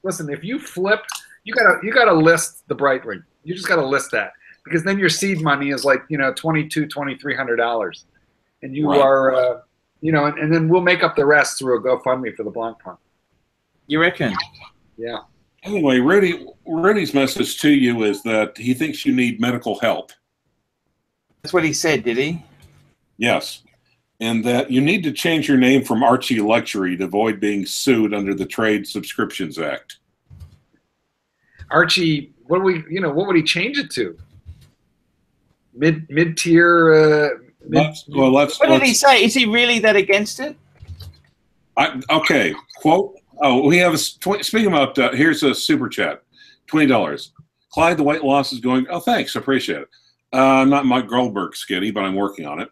listen, if you flip, you gotta list the Breitling. You just gotta list that, because then your seed money is like $2,300, and you are and then we'll make up the rest through a GoFundMe for the Blancpain. You reckon? Yeah. Anyway, Rudy's message to you is that he thinks you need medical help. That's what he said, did he? Yes. And that you need to change your name from Archie Luxury to avoid being sued under the Trade Subscriptions Act. Archie, what would he change it to? Mid-tier. What did he say? Is he really that against it? Okay. Quote. Oh, we have speaking about. Here's a super chat, $20. Clyde, the weight loss is going. Oh, thanks, appreciate it. I'm not Mike Goldberg skinny, but I'm working on it.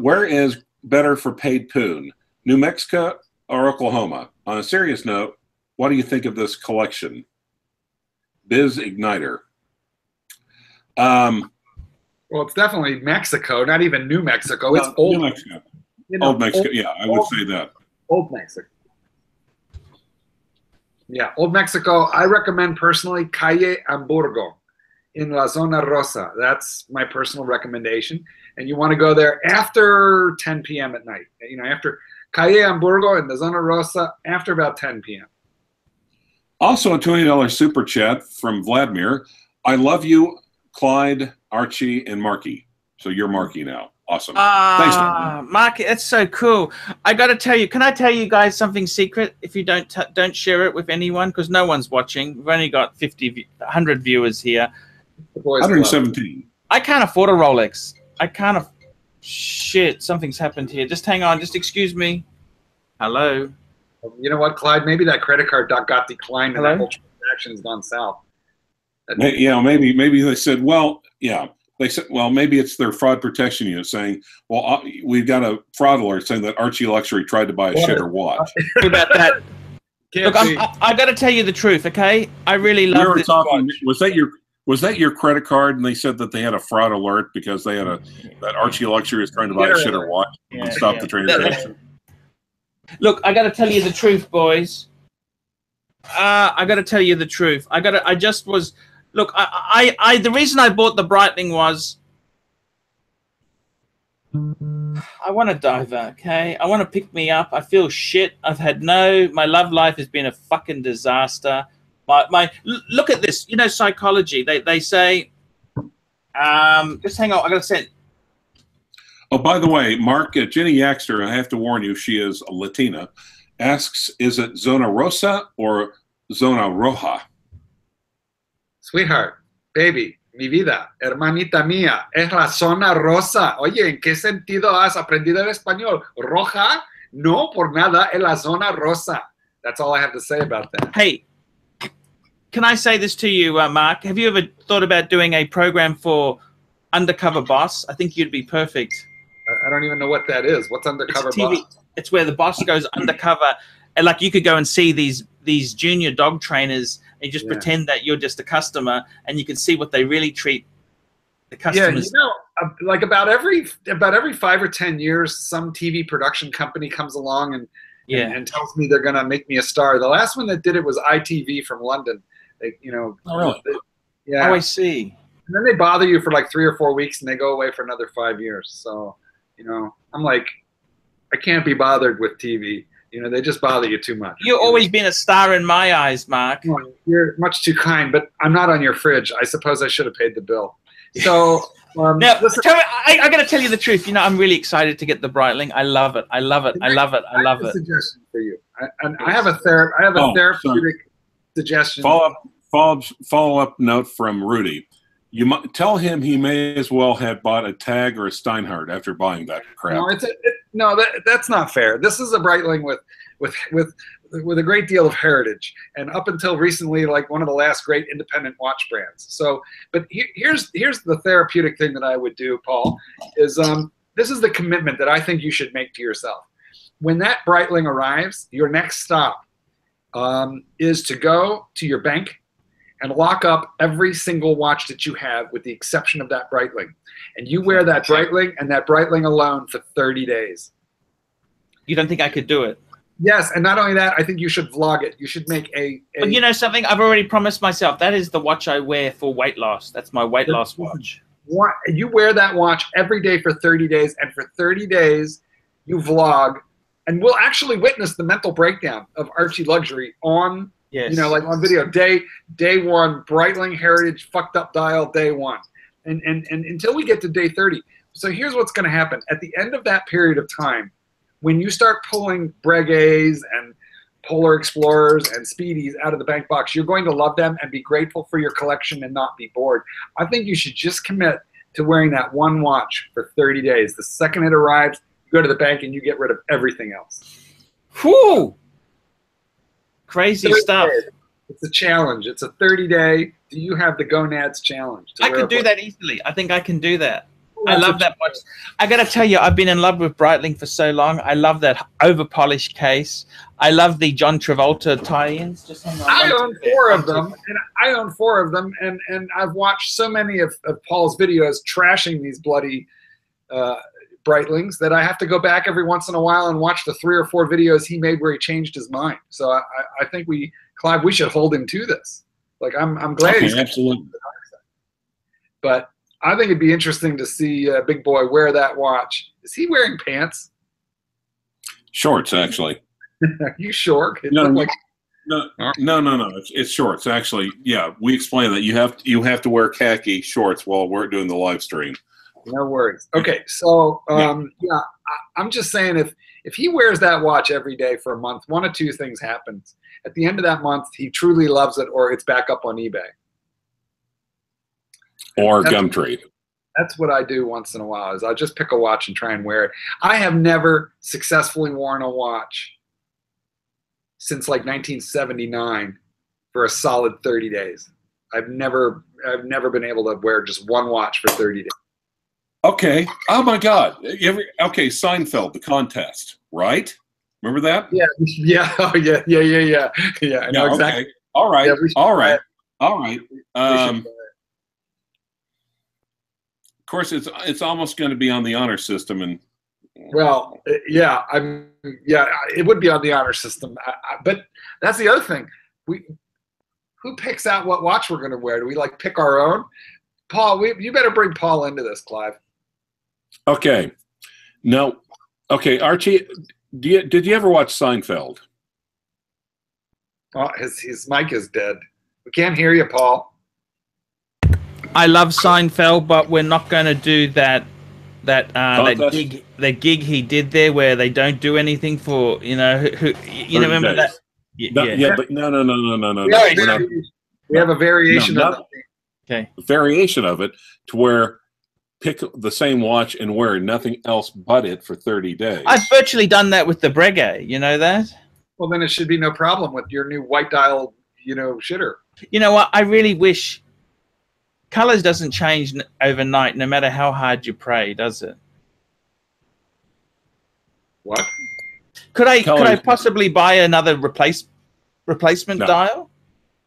Where is better for paid poon, New Mexico or Oklahoma? On a serious note, what do you think of this collection? Biz Igniter. Well, it's definitely Mexico, not even New Mexico. It's old New Mexico. Old Mexico. Yeah, I would say that. Old Mexico. Yeah, Old Mexico. I recommend personally Calle Hamburgo in La Zona Rosa. That's my personal recommendation. And you want to go there after 10 p.m. at night. After Calle Hamburgo in La Zona Rosa, after about 10 p.m. Also, a $20 super chat from Vladimir. I love you, Clyde, Archie, and Marky. So you're Marky now. Awesome. Thanks, Marky. That's so cool. I got to tell you. Can I tell you guys something secret? If you don't share it with anyone, because no one's watching. We've only got 100 viewers here. 117. I can't afford a Rolex. Shit, something's happened here. Just hang on. Just excuse me. Hello. You know what, Clyde? Maybe that credit card got declined and that whole transaction has gone south. Maybe they said, well, yeah. They said, well, maybe it's their fraud protection unit saying, well, we've got a fraud alert saying that Archie Luxury tried to buy a shitter watch. What about that? Look, I got to tell you the truth, okay? I really love this watch. Was that your credit card? And they said that they had a fraud alert because they had that Archie Luxury was trying to buy a shitter watch and stop the transaction. Look, I got to tell you the truth, boys. I got to tell you the truth. Look, the reason I bought the Breitling was I want a diver, okay? I want to pick me up. I feel shit. My love life has been a fucking disaster. Look at this. Psychology. They say, just hang on. I got to send. Oh, by the way, Mark, Jenny Yaxter, I have to warn you, she is a Latina, asks, is it Zona Rosa or Zona Roja? Sweetheart, baby, mi vida, hermanita mía, es la zona rosa. Oye, ¿en qué sentido has aprendido el español? ¿Roja? No, por nada, es la zona rosa. That's all I have to say about that. Hey, can I say this to you, Mark? Have you ever thought about doing a program for Undercover Boss? I think you'd be perfect. I don't even know what that is. What's Undercover Boss? It's where the boss goes undercover, and like you could go and see these junior dog trainers and just pretend that you're just a customer, and you can see what they really treat the customers. Yeah, like about every 5 or 10 years, some TV production company comes along and tells me they're gonna make me a star. The last one that did it was ITV from London. Oh, really? Yeah. Oh, I see. And then they bother you for like 3 or 4 weeks, and they go away for another 5 years. So, I'm like, I can't be bothered with TV. They just bother you too much. You've always been a star in my eyes, Mark. You're much too kind, but I'm not on your fridge. I suppose I should have paid the bill. So now, I got to tell you the truth. I'm really excited to get the Breitling. I love it. I love it. I love it. I love it. Suggestion for you. I have a therapeutic suggestion. Follow up note from Rudy. You might tell him he may as well have bought a Tag or a Steinhardt after buying that crap. No, that's not fair. This is a Breitling with a great deal of heritage, and up until recently, like one of the last great independent watch brands. So, but here's the therapeutic thing that I would do, Paul, is this is the commitment that I think you should make to yourself. When that Breitling arrives, your next stop is to go to your bank and lock up every single watch that you have with the exception of that Breitling. And you wear that Breitling and that Breitling alone for 30 days. You don't think I could do it? Yes, and not only that, I think you should vlog it. You should make a But you know something? I've already promised myself. That is the watch I wear for weight loss. That's my weight loss watch. You wear that watch every day for 30 days, and for 30 days you vlog, and we'll actually witness the mental breakdown of Archie Luxury on, yes, you know, like on video. Day one, Breitling Heritage fucked up dial, day one. And until we get to day 30. So here's what's going to happen. At the end of that period of time, when you start pulling Breguets and Polar Explorers and Speedies out of the bank box, you're going to love them and be grateful for your collection and not be bored. I think you should just commit to wearing that one watch for 30 days. The second it arrives, you go to the bank and you get rid of everything else. Whew! Crazy stuff. It's a challenge. It's a 30-day. Do you have the gonads challenge? I could do that easily. I think I can do that. I love that watch. I got to tell you, I've been in love with Breitling for so long. I love that over-polished case. I love the John Travolta tie-ins. I own 4 of them, and I've watched so many of Paul's videos trashing these bloody Breitlings that I have to go back every once in a while and watch the 3 or 4 videos he made where he changed his mind. So I think Clive, we should hold him to this. Like I'm glad he's absolutely. But I think it'd be interesting to see Big Boy wear that watch. Is he wearing pants? Shorts, actually. Are you sure? No, it's shorts. Actually, yeah, we explained that you have to wear khaki shorts while we're doing the live stream. No worries. Okay, so yeah, I'm just saying if he wears that watch every day for a month, one of 2 things happens. At the end of that month, he truly loves it, or it's back up on eBay. Or Gumtree. That's what I do once in a while, is I'll just pick a watch and try and wear it. I have never successfully worn a watch since like 1979 for a solid 30 days. I've never been able to wear just one watch for 30 days. Okay. Oh my God. Okay, Seinfeld, the contest, right? Remember that? Yeah. Yeah. Oh, yeah. I know exactly. Okay. All right. Yeah, all right. Of course, it's almost going to be on the honor system, and well, yeah, it would be on the honor system. But that's the other thing. Who picks out what watch we're going to wear? Do we like pick our own? Paul, you better bring Paul into this, Clive. Okay. No. Okay, Archie, did you ever watch Seinfeld? Oh, his mic is dead. We can't hear you, Paul. I love Seinfeld, but we're not going to do that gig he did there where they don't do anything for, you know, you know, remember that? Yeah, but no. We have a variation of it. Okay. A variation of it to where pick the same watch and wear nothing else but it for 30 days. I've virtually done that with the Breguet. You know that? Well, then it should be no problem with your new white dial, you know, shitter. You know what? I really wish colors doesn't change overnight, no matter how hard you pray, does it? What? Could I possibly buy another replacement dial?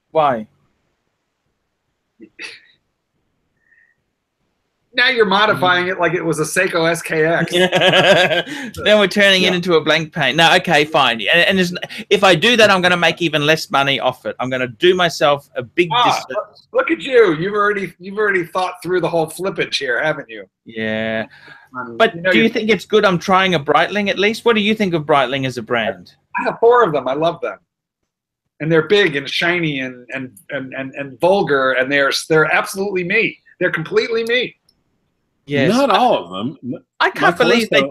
Why? Now you're modifying it like it was a Seiko SKX. Then we're turning it into a blank paint. No, okay, fine. And if I do that, I'm going to make even less money off it. I'm going to do myself a big disservice. Look at you. You've already thought through the whole flippage here, haven't you? Yeah. But do you think it's good I'm trying a Breitling at least? What do you think of Breitling as a brand? I have 4 of them. I love them. And they're big and shiny and vulgar, and they're absolutely me. They're completely me. Yes. Not all of them. I can't believe they.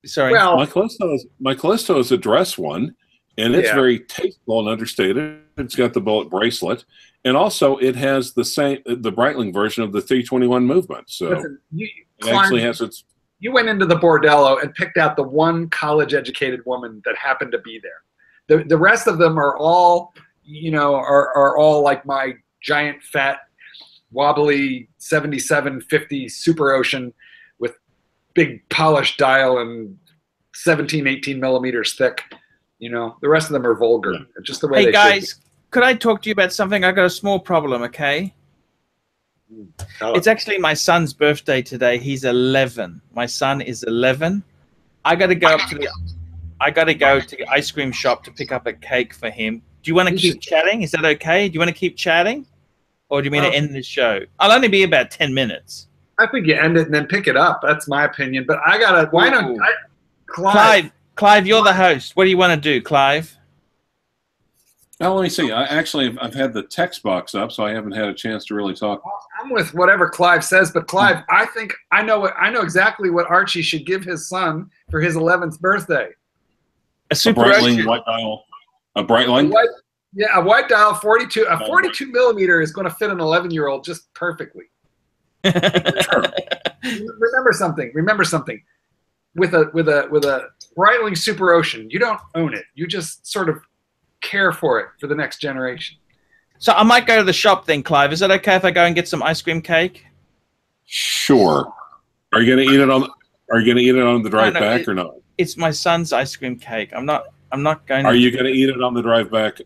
Sorry. Well, my Callisto is a dress one, and it's very tasteful and understated. It's got the bullet bracelet, and also it has the Breitling version of the 321 movement. So listen, it actually has its. You went into the bordello and picked out the one college-educated woman that happened to be there. The rest of them are all, you know, are all like my giant fat wobbly 7750 Super Ocean with big polished dial and 17, 18 millimeters thick. You know, the rest of them are vulgar. It's just the way Hey guys, could I talk to you about something? I got a small problem, okay? It's actually my son's birthday today. He's 11. My son is 11. I got to go to the ice cream shop to pick up a cake for him. Do you want to keep chatting? Is that okay? Do you want to keep chatting? Or do you mean to end the show? I'll only be about 10 minutes. I think you end it and then pick it up. That's my opinion. But I got to, why not? Clive, you're the host. What do you want to do, Clive? Now, let me see. I've had the text box up, so I haven't had a chance to really talk. I'm with whatever Clive says, but Clive, I think I know exactly what Archie should give his son for his 11th birthday. A Breitling white dial. A Breitling? Yeah, a white dial 42. A 42 millimeter is going to fit an 11-year-old just perfectly. Remember something. With a Breitling Super Ocean, you don't own it. You just sort of care for it for the next generation. So I might go to the shop then, Clive. Is that okay if I go and get some ice cream cake? Sure. Are you going to eat it on? Are you going to eat it on the drive back or not? It's my son's ice cream cake. I'm not going. Are you going to eat it on the drive back?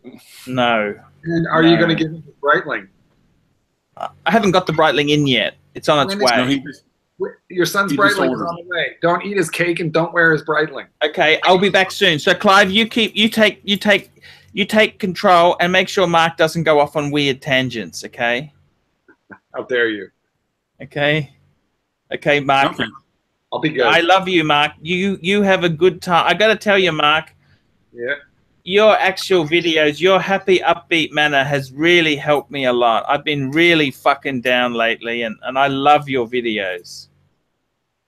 No. And are you going to give him the Breitling? I haven't got the Breitling in yet. It's on its way. Your son's Breitling is on the way. Don't eat his cake and don't wear his Breitling. Okay, I'll be back soon. So Clive, you take control and make sure Mark doesn't go off on weird tangents. Okay. How dare you? Okay. Okay, Mark. Okay. I'll be good. I love you, Mark. You have a good time. I got to tell you, Mark. Yeah. Your actual videos, your happy, upbeat manner has really helped me a lot. I've been really fucking down lately, and I love your videos.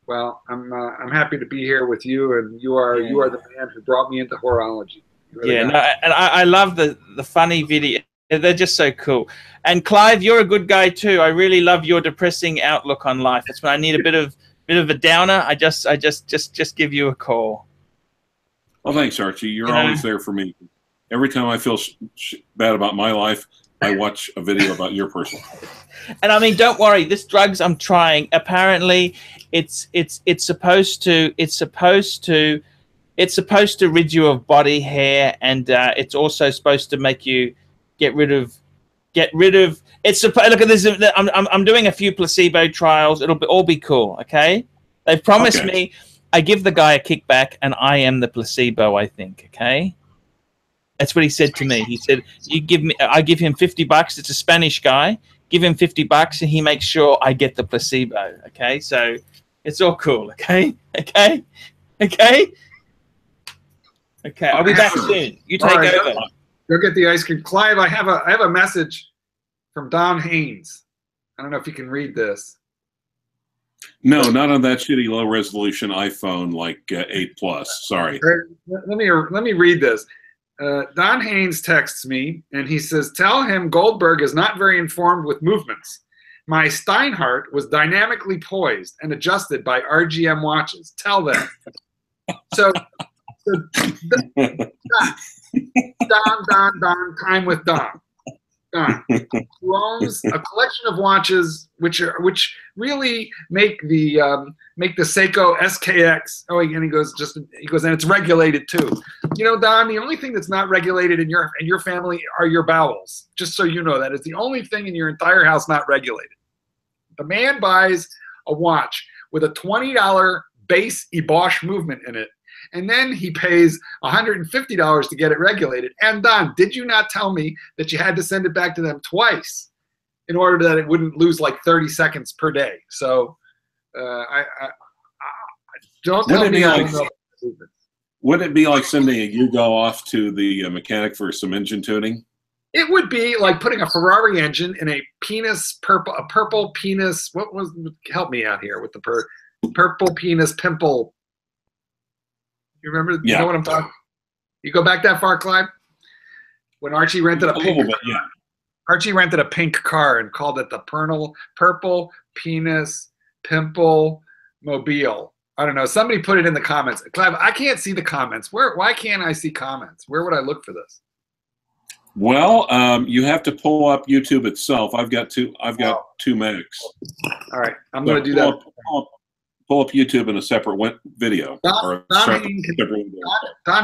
Well, I'm happy to be here with you, and you are the man who brought me into horology. Really and I love the funny video. They're just so cool. And Clive, you're a good guy too. I really love your depressing outlook on life. It's when I need a bit of a downer. I just give you a call. Well, thanks, Archie. You're always there for me. Every time I feel bad about my life, I watch a video about your personal life. And I mean, don't worry. This drugs I'm trying. Apparently, it's supposed to rid you of body hair, and it's also supposed to make you get rid of. It's look at this. I'm doing a few placebo trials. It'll all be cool. Okay, they've promised me. I give the guy a kickback, and I am the placebo, I think, okay? That's what he said to me. He said, I give him $50. It's a Spanish guy. Give him $50, and he makes sure I get the placebo, okay? So it's all cool, okay? Okay? Okay? Okay, I'll be back soon. You take over. Go get the ice cream. Clive, I have a message from Don Haynes. I don't know if you can read this. No, not on that shitty low-resolution iPhone like 8 Plus. Sorry. Let me read this. Don Haynes texts me, and he says, tell him Goldberg is not very informed with movements. My Steinhardt was dynamically poised and adjusted by RGM watches. Tell them. So Don, time with Don. Who owns a collection of watches which really make the Seiko SKX. Oh, and he goes, and it's regulated too. You know, Don, the only thing that's not regulated in your family are your bowels. Just so you know, that is the only thing in your entire house not regulated. The man buys a watch with a $20 base Bosch movement in it, and then he pays $150 to get it regulated. And Don, did you not tell me that you had to send it back to them twice in order that it wouldn't lose like 30 seconds per day? So I don't tell me. Would it be like sending a Yugo off to the mechanic for some engine tuning? It would be like putting a Ferrari engine in a purple penis. What was? Help me out here with the purple penis pimple. You remember? Yeah. You know what I'm talking? You go back that far, Clive? When Archie rented a pink car. Yeah. Archie rented a pink car and called it the purple penis pimple mobile. I don't know. Somebody put it in the comments. Clive, I can't see the comments. Why can't I see comments? Where would I look for this? Well, you have to pull up YouTube itself. I've got two Macs. All right, I'm going to do that. pull up YouTube in a separate video. Don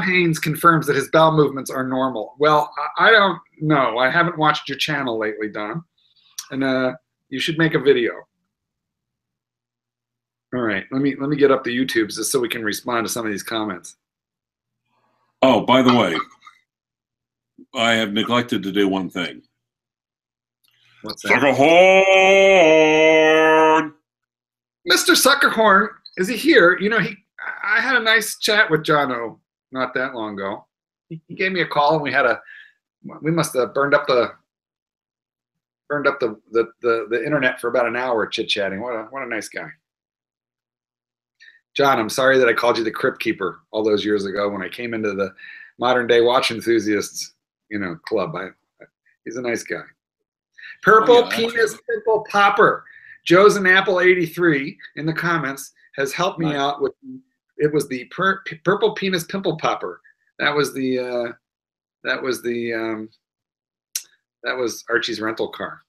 Haynes confirms that his bowel movements are normal. Well, I don't know. I haven't watched your channel lately, Don. And you should make a video. All right, let me get up the YouTubes just so we can respond to some of these comments. Oh, by the way, I have neglected to do one thing. What's that? Suckerhorn! Mr. Suckerhorn, is he here? You know, I had a nice chat with Jono not that long ago. He gave me a call, and we must have burned up the internet for about an hour chit-chatting. What a nice guy. John, I'm sorry that I called you the Crypt Keeper all those years ago when I came into the modern day watch enthusiasts, club. He's a nice guy. Purple Penis Pimple Popper. Joe's an Apple 83 in the comments has helped me out with. It was the Purple Penis Pimple Popper. That was Archie's rental car.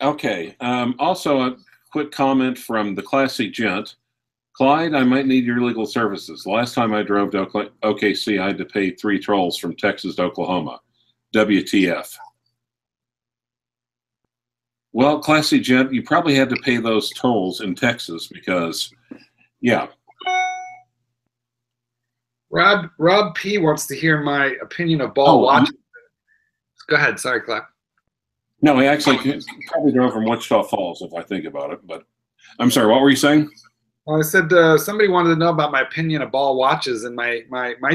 Okay. Also, a quick comment from the Classic Gent. Clyde, I might need your legal services. Last time I drove to OKC, I had to pay 3 trolls from Texas to Oklahoma. WTF. Well, Classic Gent, you probably had to pay those tolls in Texas because, yeah. Rob P wants to hear my opinion of ball watches. Go ahead. Sorry, Clap. No, he actually probably drove from Wichita Falls, if I think about it. But I'm sorry, what were you saying? Well, I said somebody wanted to know about my opinion of ball watches, and my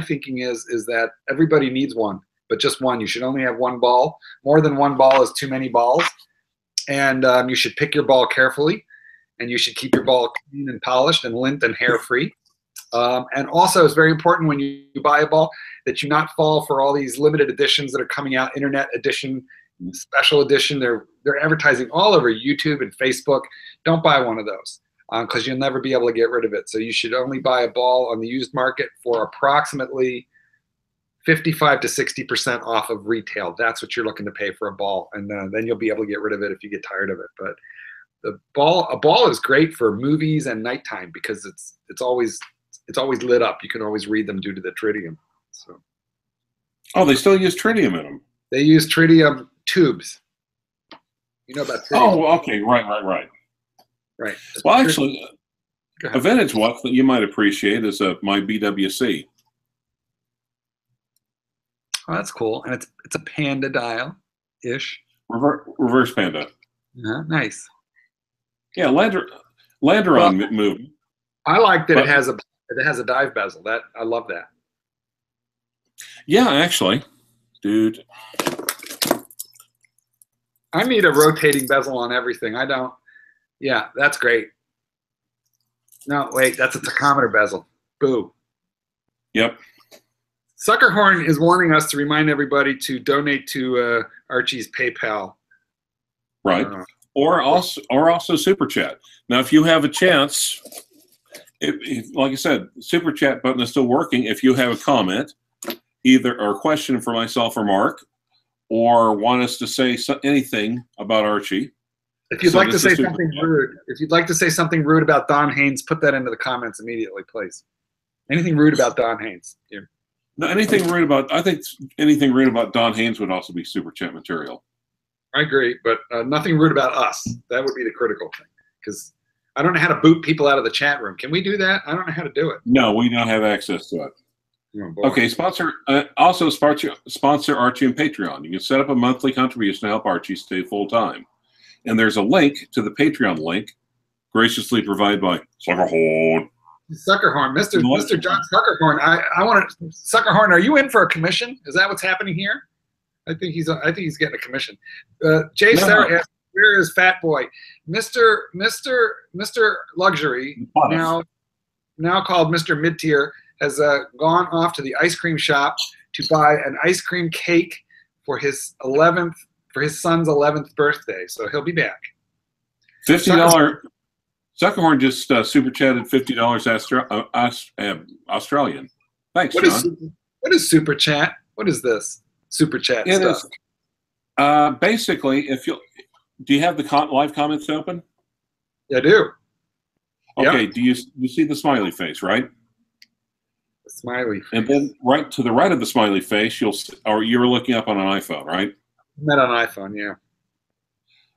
thinking is that everybody needs one, but just one. You should only have one ball. More than one ball is too many balls, and you should pick your ball carefully, and you should keep your ball clean and polished and lint and hair free. And also, it's very important when you buy a ball that you not fall for all these limited editions that are coming out, internet edition, special edition. They're advertising all over YouTube and Facebook. Don't buy one of those because you'll never be able to get rid of it. So you should only buy a ball on the used market for approximately 55 to 60% off of retail. That's what you're looking to pay for a ball, and then you'll be able to get rid of it if you get tired of it. But a ball is great for movies and nighttime because it's always lit up. You can always read them due to the tritium. So. Oh, they still use tritium in them. They use tritium tubes. You know about tritium. Oh, okay, right. Right. Well, actually, a vintage watch that you might appreciate is my BWC. Oh, that's cool, and it's a Panda dial-ish. Reverse Panda. Nice. Yeah, Landeron movement. I like that it has a dive bezel. I love that. Yeah, actually, dude. I need a rotating bezel on everything. I don't. Yeah, that's great. No, wait, that's a tachometer bezel. Boo. Yep. Suckerhorn is wanting us to remind everybody to donate to Archie's PayPal. Right. Or also Super Chat. Now, if you have a chance, like I said, Super Chat button is still working. If you have a comment, or a question for myself or Mark, or want us to say anything about Archie. If you'd like to say something rude, about Don Haynes, put that into the comments immediately, please. Anything rude about Don Haynes? Yeah. No, anything rude about. I think anything rude about Don Haynes would also be Super Chat material. I agree, but nothing rude about us. That would be the critical thing, because I don't know how to boot people out of the chat room. Can we do that? I don't know how to do it. No, we don't have access to it. Oh, okay, sponsor Archie on Patreon. You can set up a monthly contribution to help Archie stay full-time. And there's a link to the Patreon link, graciously provided by Suckerhorn. Suckerhorn, Mr. John Suckerhorn. I want to Suckerhorn. Are you in for a commission? Is that what's happening here? I think he's getting a commission. Jay Sarah asks, where is Fat Boy? Mr. Luxury, now called Mr. Mid-Tier, has gone off to the ice cream shop to buy an ice cream cake for his son's 11th birthday. So he'll be back. $50. Suckerhorn just super chatted $50 Australian. Thanks, John. What is super chat? What is this super chat stuff? Basically, do you have the live comments open? I do. Okay, do you see the smiley face, right? The smiley face. And then right to the right of the smiley face, or you're looking up on an iPhone, right? Not on iPhone, yeah.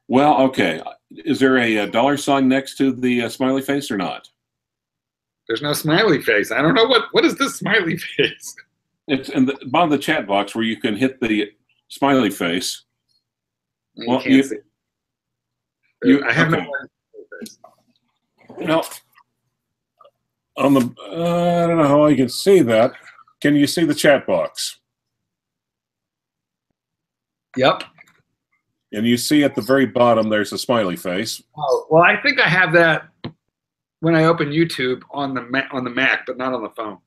Well, okay. Is there a dollar sign next to the smiley face or not? There's no smiley face. I don't know what is this smiley face. It's in the bottom of the chat box where you can hit the smiley face. You can't see. I have no face. No. On the I don't know how I can see that. Can you see the chat box? Yep. And you see at the very bottom there's a smiley face. Oh, well, I think I have that when I open YouTube on the Mac, but not on the phone.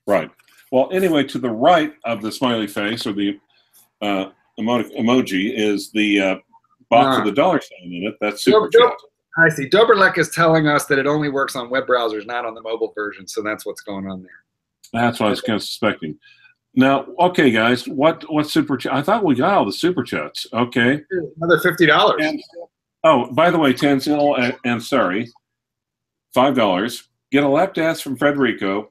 Right. Well, anyway, to the right of the smiley face or the emoji is the box with the dollar sign in it. That's Super Chat. I see. Doberlek is telling us that it only works on web browsers, not on the mobile version. So that's what's going on there. That's what I was kind of suspecting. Now, okay, guys, what Super Chat? I thought we got all the Super Chats. Okay. Another $50. And, oh, by the way, Tanzil and sorry, $5. Get a lap dance from Federico,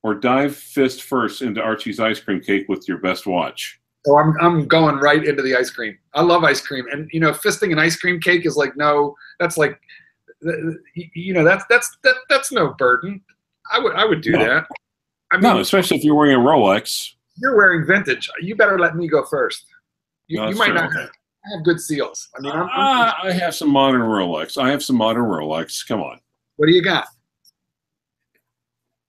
or dive fist first into Archie's ice cream cake with your best watch. So I'm going right into the ice cream. I love ice cream, and you know, fisting an ice cream cake is like that's like, you know, that's no burden. I would do that. I mean, no, especially if you're wearing a Rolex. You're wearing vintage. You better let me go first. You might not have good seals. I mean, I have some modern Rolex. Come on. What do you got?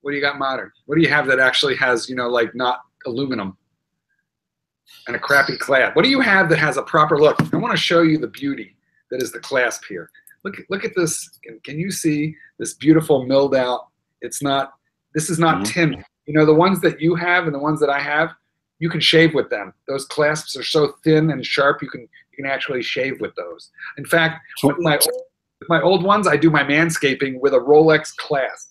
What do you got modern? What do you have that actually has, you know, like not aluminum and a crappy clasp? What do you have that has a proper look? I want to show you the beauty that is the clasp here. Look at this. Can you see this beautiful milled out? This is not tin. You know, the ones that you have and the ones that I have, you can shave with them. Those clasps are so thin and sharp, you can actually shave with those. In fact, with my old ones, I do my manscaping with a Rolex clasp.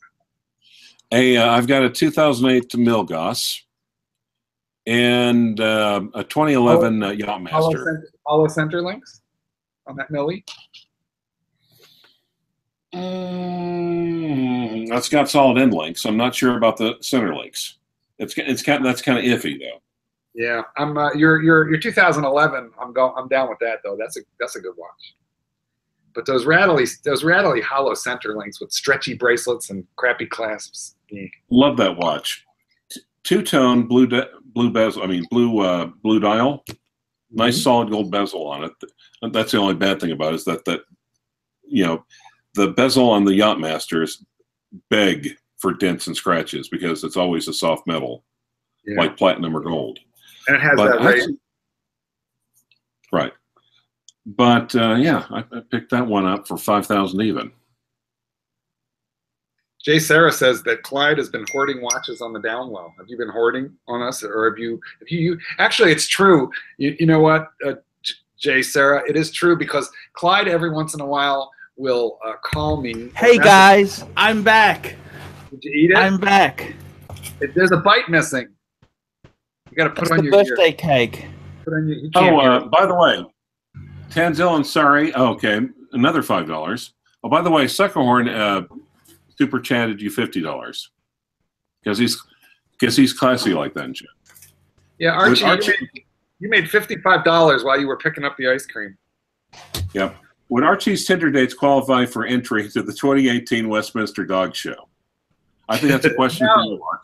I've got a 2008 Milgauss and a 2011 Yachtmaster. Hollow center links on that Millie? That's got solid end links. I'm not sure about the center links. That's kind of iffy though. Yeah, I'm your 2011. I'm down with that though. That's a good watch. But those rattly hollow center links with stretchy bracelets and crappy clasps. Yeah. Love that watch. Two-tone blue bezel. I mean blue dial. Nice solid gold bezel on it. That's the only bad thing about it is that you know, the bezel on the Yachtmasters beg for dents and scratches because it's always a soft metal, like platinum or gold. And it has that rating. Right. But yeah, I picked that one up for $5,000 even. Jay Sarah says that Clyde has been hoarding watches on the down low. Have you been hoarding on us, or have you? Actually, it's true. You know what, Jay Sarah, it is true because Clyde every once in a while will call me. Hey guys, I'm back. Did you eat it? I'm back. There's a bite missing. You got to put That's on the your birthday cake. Put on your, by the way, Tanzil and sorry. Okay, another $5. Oh, by the way, Suckerhorn super chatted you $50 because he's classy like that. Jim. Yeah, Archie, you made $55 while you were picking up the ice cream. Yep. Would Archie's Tinder dates qualify for entry to the 2018 Westminster Dog Show? I think that's a question for you, Mark.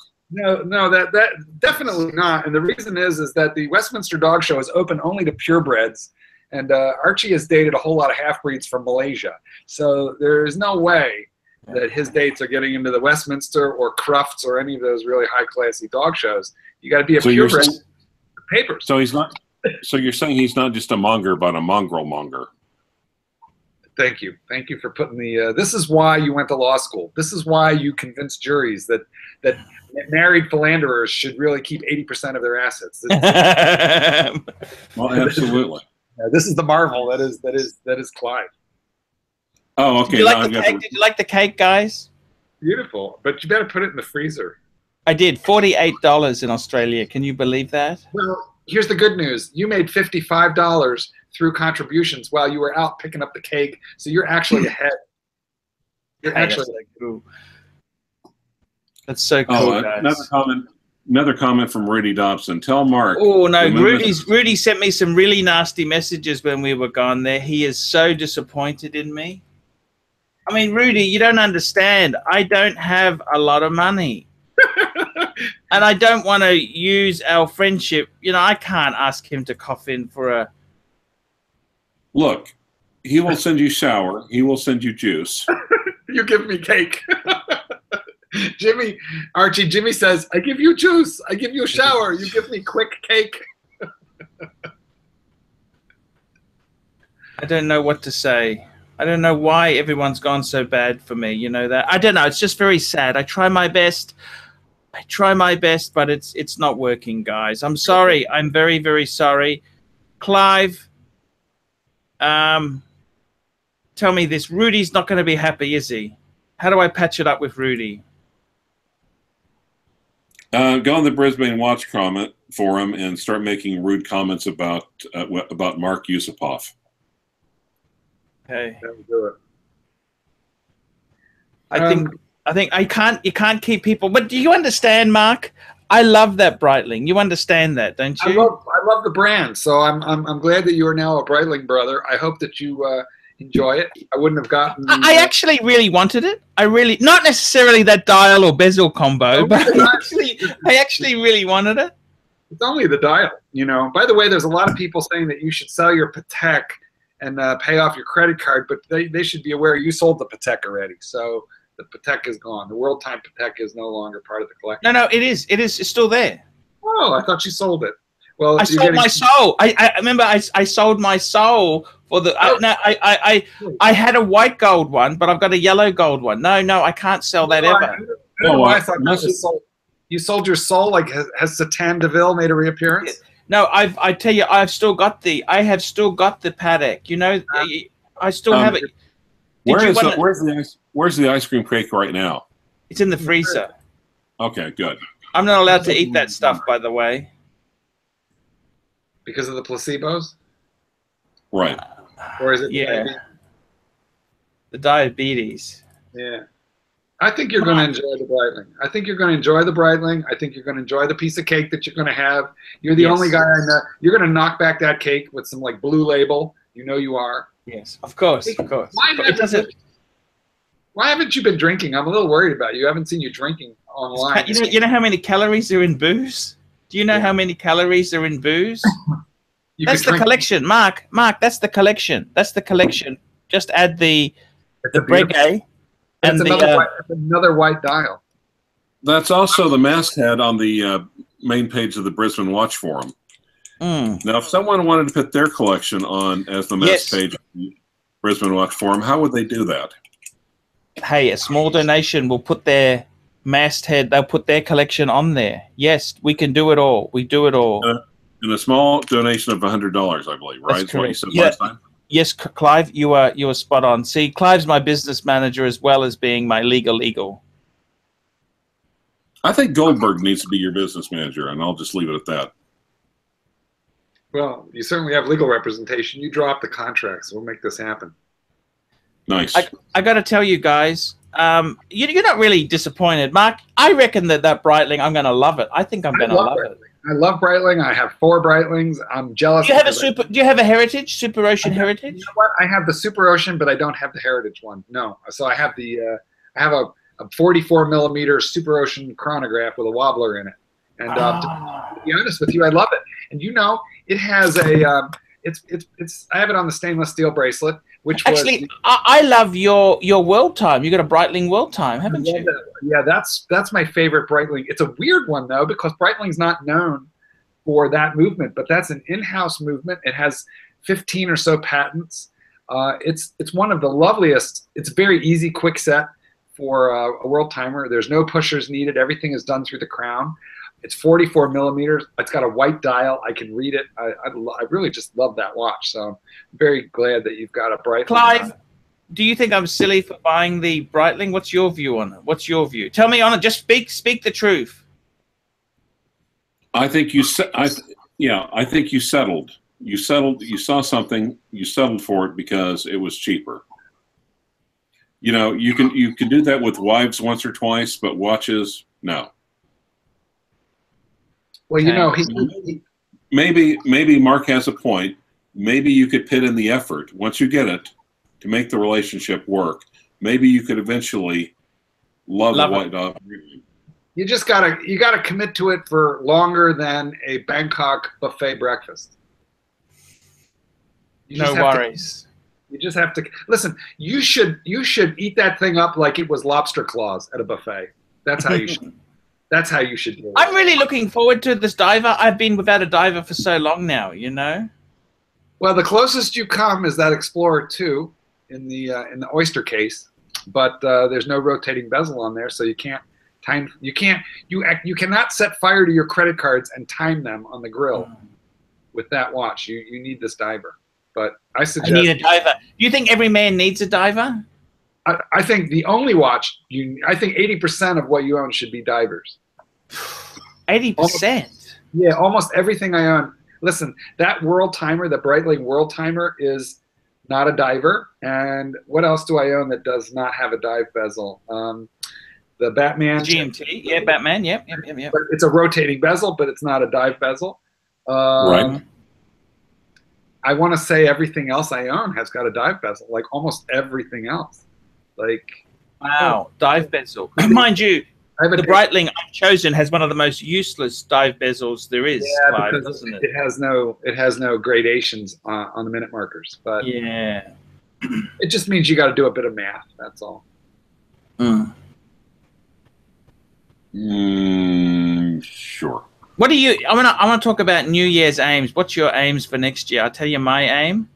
No, that definitely not. And the reason is that the Westminster Dog Show is open only to purebreds, and Archie has dated a whole lot of half-breeds from Malaysia. So there is no way that his dates are getting into the Westminster or Crufts or any of those really high-classy dog shows. You got to be a purebred papers. So he's not. So you're saying he's not just a monger, but a mongrel monger. Thank you for putting the. This is why you went to law school. This is why you convinced juries that married philanderers should really keep 80% of their assets. Well, absolutely. This is the marvel that is Clyde. Oh, okay. Did you like the cake? Did you like the cake, guys? Beautiful, but you better put it in the freezer. I did. $48 in Australia. Can you believe that? Well, here's the good news. You made $55 through contributions while you were out picking up the cake, so you're actually ahead. You're Hey, actually, that's so cool. That's so cool, guys. Another comment from Rudy Dobson. Tell Mark. Oh no, Rudy sent me some really nasty messages when we were gone there. He is so disappointed in me. I mean, Rudy, you don't understand. I don't have a lot of money. And I don't want to use our friendship. You know, I can't ask him to cough in for a... Look, he will send you shower. He will send you juice. you give me cake. Jimmy says, I give you juice. I give you a shower. You give me quick cake. I don't know what to say. I don't know why everyone's gone so bad for me. You know that? I don't know. It's just very sad. I try my best. But it's not working, guys. I'm sorry. I'm very, very sorry. Clive, tell me this. Rudy's not going to be happy, is he? How do I patch it up with Rudy? Go on the Brisbane Watch comment forum and start making rude comments about Mark Yusupov. Okay. Do it. I think you can't keep people. But do you understand, Mark? I love that Breitling. You understand that, don't you? I love the brand. So I'm glad that you are now a Breitling brother. I hope that you enjoy it. I wouldn't have gotten. I actually really wanted it. Not necessarily that dial or bezel combo, but I actually really wanted it. It's only the dial, you know. By the way, there's a lot of people saying that you should sell your Patek and pay off your credit card, but they should be aware you sold the Patek already. So the Patek is gone. The World Time Patek is no longer part of the collection. No, it is. It's still there. Oh, I thought you sold it. Well, I sold my soul. I remember I sold my soul for the. I had a white gold one, but I've got a yellow gold one. No, I can't sell that ever. I don't know why I thought that was sold. You sold your soul. Like has Satan Deville made a reappearance? No, I tell you, I have still got the Patek. You know, I still have it. Where's the ice cream cake right now? It's in the freezer. Okay, good. I'm not allowed to eat that stuff, by the way. Because of the placebos? Right. Or is it the diabetes? Yeah. I think you're going to enjoy the Breitling. I think you're going to enjoy the Breitling. I think you're going to enjoy the piece of cake that you're going to have. You're the only guy I know. You're going to knock back that cake with some like blue label. You know you are. Yes, of course, of course. Why haven't you been drinking? I'm a little worried about you. I haven't seen you drinking online. You know how many calories are in booze? Do you know how many calories are in booze? That's the collection, Mark. That's the collection. That's the collection. Just add the Breguet. And another white dial. That's also the masthead on the main page of the Brisbane Watch Forum. Now, if someone wanted to put their collection on as the mast page of the Brisbane Watch Forum, how would they do that? Hey, a small donation will put their masthead. They'll put their collection on there. Yes, we can do it all. We do it all. And a small donation of $100, I believe, right? That's what you said last time. Yes, Clive, you are spot on. See, Clive's my business manager as well as being my legal. I think Goldberg needs to be your business manager, and I'll just leave it at that. Well, you certainly have legal representation. You drop the contracts. We'll make this happen. Nice. I got to tell you guys, you're not really disappointed, Mark. I reckon that Breitling, I'm going to love it. I think I'm going to love it. I love Breitling. I have 4 Breitlings. I'm jealous. Do you have a heritage, Super Ocean heritage? You know what? I have the Super Ocean, but I don't have the heritage one. No. So I have I have a 44 millimeter Super Ocean chronograph with a wobbler in it. And to be honest with you, I love it. And you know, it has a I have it on the stainless steel bracelet, which actually I love your World Time. You got a Breitling World Time, haven't you? Yeah, that's my favorite Breitling. It's a weird one though, because Breitling's not known for that movement, but that's an in-house movement. It has 15 or so patents. It's one of the loveliest. It's a very easy, quick set for a World Timer. There's no pushers needed. Everything is done through the crown. It's 44 millimeters. It's got a white dial. I can read it. I really just love that watch. So I'm very glad that you've got a Breitling. Clive, do you think I'm silly for buying the Breitling? What's your view on it? What's your view? Tell me on it. Just speak the truth. I think you I think you settled. You settled. You saw something. You settled for it because it was cheaper. You know, you can do that with wives once or twice, but watches, no. Well, you know, maybe Mark has a point. Maybe you could put in the effort once you get it to make the relationship work. Maybe you could eventually love a white dog. You just gotta commit to it for longer than a Bangkok buffet breakfast. No worries. You just have to listen. You should eat that thing up like it was lobster claws at a buffet. That's how you should. That's how you should do it. I'm really looking forward to this diver. I've been without a diver for so long now, you know. Well, the closest you come is that Explorer 2 in the Oyster case, but there's no rotating bezel on there, so you can't time. You cannot set fire to your credit cards and time them on the grill with that watch. You need this diver. But I suggest. I need a diver. Do you think every man needs a diver? I think the only watch I think 80% of what you own should be divers. 80%. Yeah, almost everything I own. Listen, that world timer, the Breitling world timer, is not a diver. And what else do I own that does not have a dive bezel? The Batman. GMT, yeah, Batman, yep. But it's a rotating bezel, but it's not a dive bezel. Right. I want to say everything else I own has got a dive bezel, like almost everything else. Like, wow, dive bezel. Mind you, the Breitling I've chosen has one of the most useless dive bezels there is. Yeah, CLYVE, because doesn't it? It has no gradations on the minute markers. But yeah, it just means you got to do a bit of math. That's all. Sure. What do you? I want to talk about New Year's aims. What's your aims for next year? I'll tell you my aim.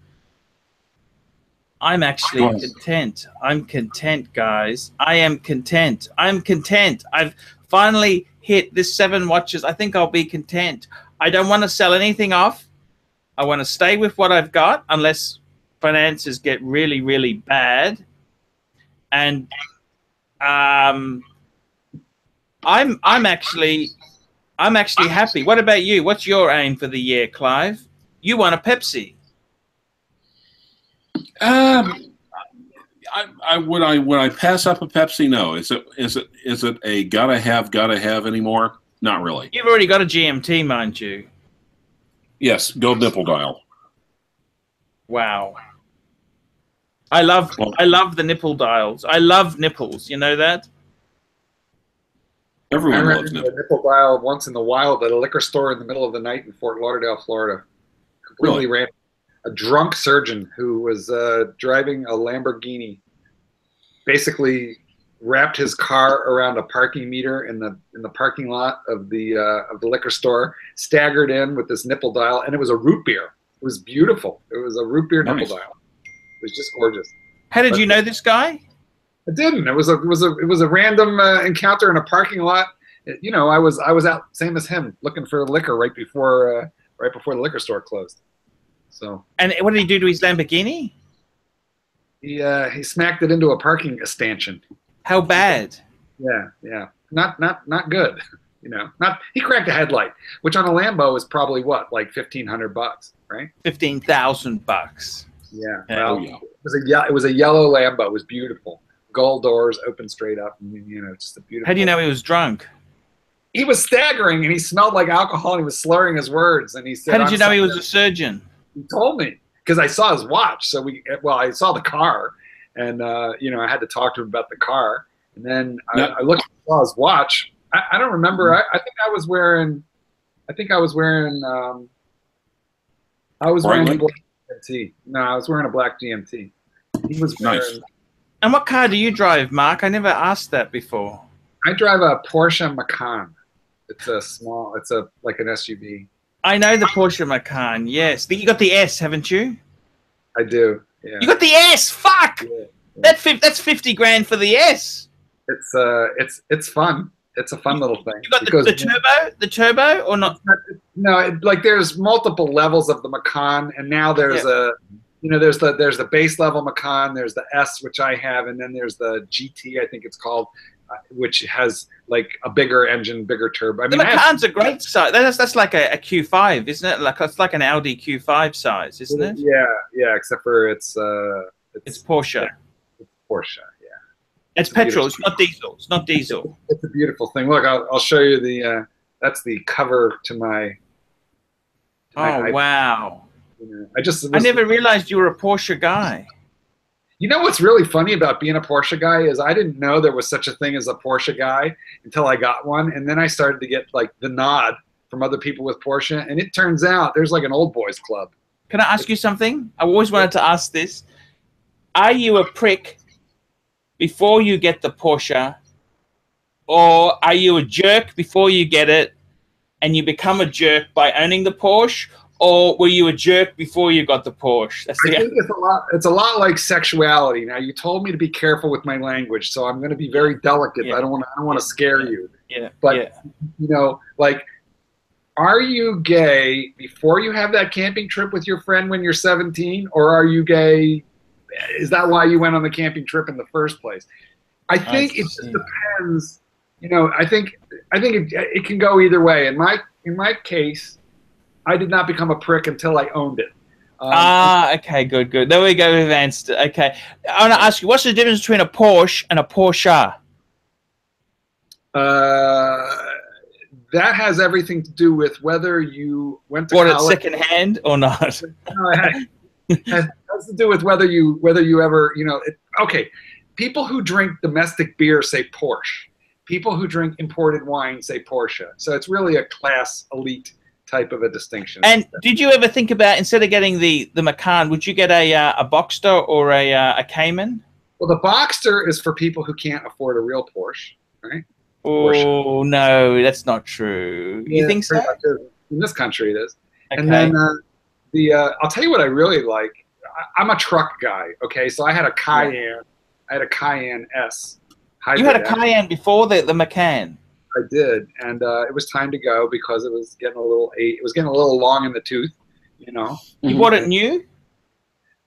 I'm actually content. I'm content, guys. I am content. I'm content. I've finally hit this 7 watches. I think I'll be content. I don't want to sell anything off. I want to stay with what I've got unless finances get really, really bad. And I'm actually happy. What about you? What's your aim for the year, CLYVE? You want a Pepsi. Would I pass up a Pepsi? No. Is it a gotta have anymore? Not really. You've already got a GMT, mind you. Yes, gold nipple dial. Wow. I love the nipple dials. I love nipples. You know that? Everyone loves nipples. A nipple dial once in the wild at a liquor store in the middle of the night in Fort Lauderdale, Florida. Completely random. A drunk surgeon who was driving a Lamborghini basically wrapped his car around a parking meter in the parking lot of the liquor store, staggered in with this nipple dial, and it was a root beer. It was beautiful. It was a root beer nipple dial. It was just gorgeous. How did you know this guy? I didn't. It was a random encounter in a parking lot. You know, I was out same as him looking for liquor right before the liquor store closed. So. And what did he do to his Lamborghini? He smacked it into a parking stanchion. How bad? Yeah. Not good. You know, he cracked a headlight, which on a Lambo is probably what, like $1,500, right? $15,000. Yeah. Well, it was a yellow Lambo. It was beautiful. Gold doors, open straight up. You know, just a beautiful. How do you know he was drunk? He was staggering and he smelled like alcohol and he was slurring his words and he said. How did you know he was a surgeon? He told me because I saw his watch. So I saw the car, and you know, I had to talk to him about the car. And then I looked and saw his watch. I don't remember. I think I was wearing. a black GMT. No, I was wearing a black GMT. He was wearing. Nice. And what car do you drive, Mark? I never asked that before. I drive a Porsche Macan. It's like an SUV. I know the Porsche Macan. Yes, you got the S, haven't you? I do. Yeah. You got the S. Fuck. Yeah. That's 50 grand for the S. It's fun. It's a fun little thing. You got the turbo or not? No, like there's multiple levels of the Macan, and now there's there's the base level Macan, there's the S, which I have, and then there's the GT, I think it's called, which has like a bigger engine, bigger turbo. I mean, the Macan's a great size. That's like a Q5, isn't it? It's like an Audi Q5 size, isn't it? Yeah, except for it's Porsche. It's Porsche, It's petrol. It's not diesel. It's not diesel. It's a beautiful thing. Look, I'll show you the. That's the cover to my. Oh wow! I never realized you were a Porsche guy. You know what's really funny about being a Porsche guy is I didn't know there was such a thing as a Porsche guy until I got one, and then I started to get like the nod from other people with Porsche, and it turns out there's like an old boys club. Can I ask you something? I always wanted to ask this. Are you a prick before you get the Porsche, or are you a jerk before you get it and you become a jerk by owning the Porsche, or were you a jerk before you got the Porsche? I think it's a lot like sexuality. Now, you told me to be careful with my language, so I'm going to be very delicate. Yeah. I don't want to scare you. Yeah. But you know, like, are you gay before you have that camping trip with your friend when you're 17, or are you gay? Is that why you went on the camping trip in the first place? I think it just depends. You know, I think it can go either way. In my case, I did not become a prick until I owned it. Okay, good. There we go, advanced. Okay, I want to ask you, what's the difference between a Porsche and a Porsche? That has everything to do with whether you went to college. Bought it secondhand or not? It has to do with whether you ever, you know. Okay, people who drink domestic beer say Porsche. People who drink imported wine say Porsche. So it's really a class elite type of a distinction. And did you ever think about, instead of getting the Macan, would you get a Boxster or a Cayman? Well, the Boxster is for people who can't afford a real Porsche, right? Oh, Porsche. No, that's not true. Yeah, you think so? In this country, it is. Okay. And then I'll tell you what I really like. I'm a truck guy, okay? So I had a Cayenne. Yeah. I had a Cayenne S. You had a Cayenne before the Macan? I did, and it was time to go because it was getting a little long in the tooth, you know. You bought it new?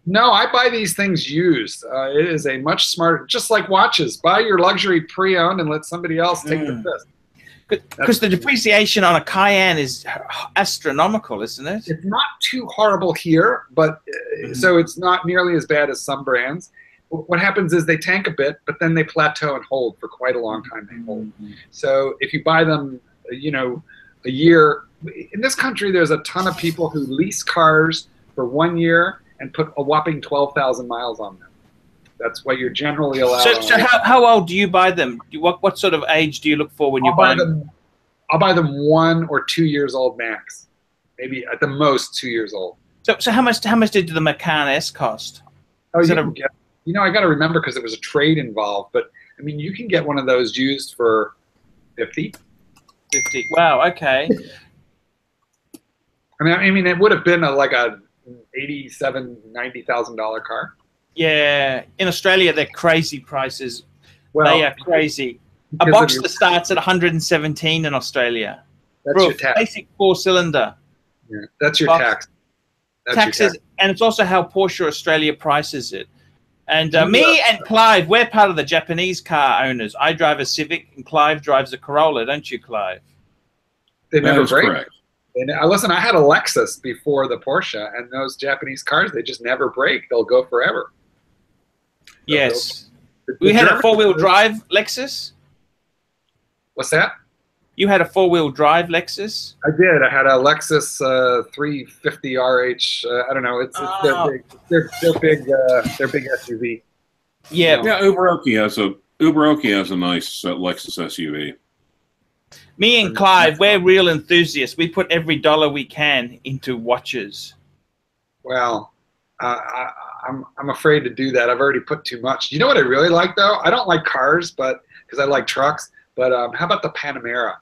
No, I buy these things used. It is a much smarter, just like watches. Buy your luxury pre-owned and let somebody else take the fifth. Because the depreciation on a Cayenne is astronomical, isn't it? It's not too horrible here, but so it's not nearly as bad as some brands. What happens is they tank a bit, but then they plateau and hold for quite a long time. They hold. So if you buy them, you know, a year, in this country, there's a ton of people who lease cars for 1 year and put a whopping 12,000 miles on them. That's what you're generally allowed. So how old do you buy them? What sort of age do you look for when you buy them? I'll buy them 1 or 2 years old max, maybe at the most 2 years old. So how much did the Macan S cost? Oh, you know, I got to remember because there was a trade involved, but I mean, you can get one of those used for 50. 50. Wow. Okay. I mean, it would have been like a $90,000 car. Yeah, in Australia, they're crazy prices. Well, they are crazy. A Boxster starts at 117 in Australia. That's your tax. Basic 4-cylinder. Yeah, that's your tax. Taxes, and it's also how Porsche Australia prices it. And me and Clive, we're part of the Japanese car owners. I drive a Civic, and Clive drives a Corolla, don't you, Clive? They never break. Listen, I had a Lexus before the Porsche, and those Japanese cars, they just never break. They'll go forever. Yes. We had a 4-wheel drive Lexus. What's that? You had a 4-wheel drive Lexus? I did. I had a Lexus 350 RH. I don't know. They're big. They're big SUV. Yeah. You know? Yeah. Uberoki has a nice Lexus SUV. Me and Clive, we're real enthusiasts. We put every dollar we can into watches. Well, I'm afraid to do that. I've already put too much. You know what I really like though? I don't like cars, but because I like trucks. But how about the Panamera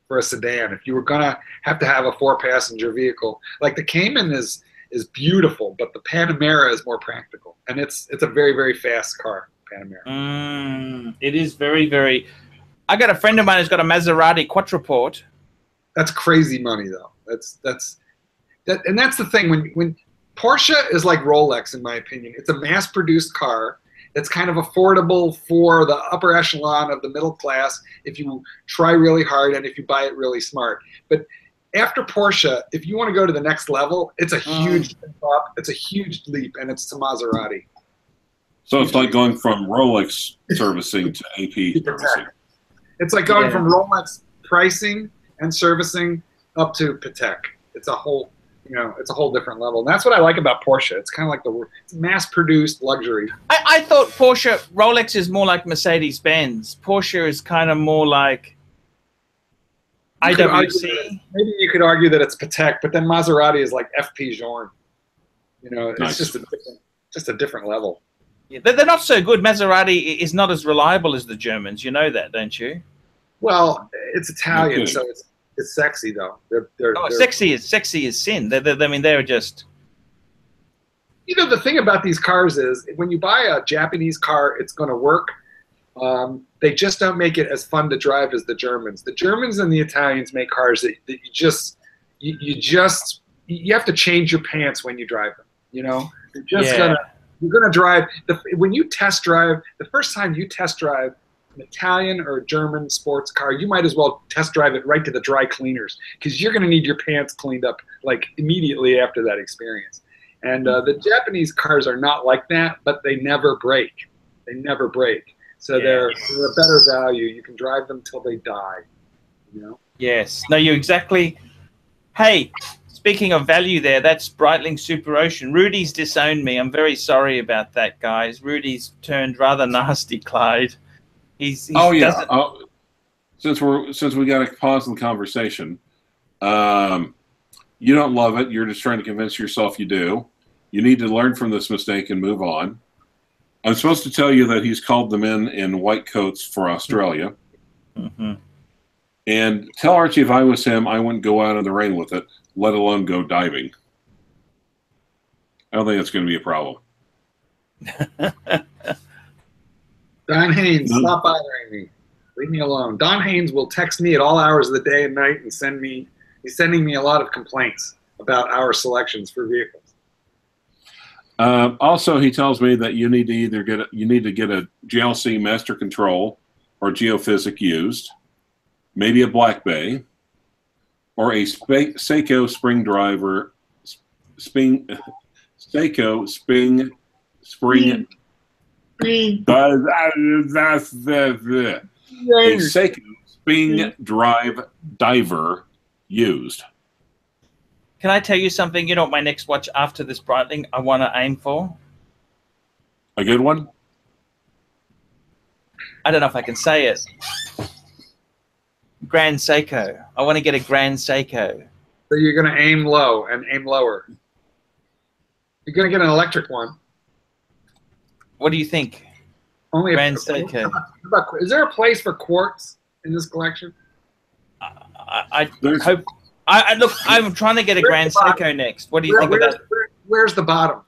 for a sedan? If you were gonna have to have a 4-passenger vehicle, like the Cayman is beautiful, but the Panamera is more practical, and it's a very, very fast car, Panamera. It is very, very. I got a friend of mine who's got a Maserati Quattroporte. That's crazy money, though. That's the thing. When Porsche is like Rolex, in my opinion, it's a mass-produced car that's kind of affordable for the upper echelon of the middle class if you try really hard and if you buy it really smart. But after Porsche, if you want to go to the next level, it's a huge leap up. It's a huge leap, and it's to Maserati. So it's like going from Rolex servicing to AP servicing. It's like going from Rolex pricing and servicing up to Patek. It's a whole, it's a whole different level. And that's what I like about Porsche. It's kind of like the mass-produced luxury. I thought Rolex is more like Mercedes-Benz. Porsche is kind of more like IWC. Maybe you could argue that it's Patek, but then Maserati is like FP Journe. It's Nice. just a different level. Yeah, they're not so good. Maserati is not as reliable as the Germans. You know that, don't you? Well, it's Italian, so it's sexy though. They're sexy is sin. They're just. The thing about these cars is when you buy a Japanese car, it's going to work. They just don't make it as fun to drive as the Germans. The Germans and the Italians make cars that you have to change your pants when you drive them. You're gonna drive when you test drive. The first time you test drive an Italian or a German sports car, you might as well test drive it right to the dry cleaners because you're gonna need your pants cleaned up like immediately after that experience. And the Japanese cars are not like that, but they never break. They never break. So they're a better value. You can drive them till they die. Yes. No, you're exactly. Hey, speaking of value there, that's Breitling Super Ocean. Rudy's disowned me. I'm very sorry about that, guys. Rudy's turned rather nasty, Clyde. Since we got to pause in the conversation, you don't love it. You're just trying to convince yourself you do. You need to learn from this mistake and move on. I'm supposed to tell you that he's called the men in white coats for Australia. Mm-hmm. And tell Archie if I was him, I wouldn't go out in the rain with it, let alone go diving. I don't think that's going to be a problem. Don Haynes, stop bothering me. Leave me alone. Don Haynes will text me at all hours of the day and night and he's sending me a lot of complaints about our selections for vehicles. Also, he tells me that you need to get a GLC Master Control or Geophysic used, maybe a Black Bay, or a Seiko spring driver, Seiko spring. A Seiko spring drive diver used. Can I tell you something? You know what my next watch after this Breitling I want to aim for? A good one? I don't know if I can say it. Grand Seiko. I want to get a Grand Seiko. So you're going to aim low and aim lower. You're going to get an electric one. What do you think? Only Grand Seiko. Is there a place for quartz in this collection? I hope. Look, I'm trying to get a Grand Seiko next. What do you think of that? Where's the bottom?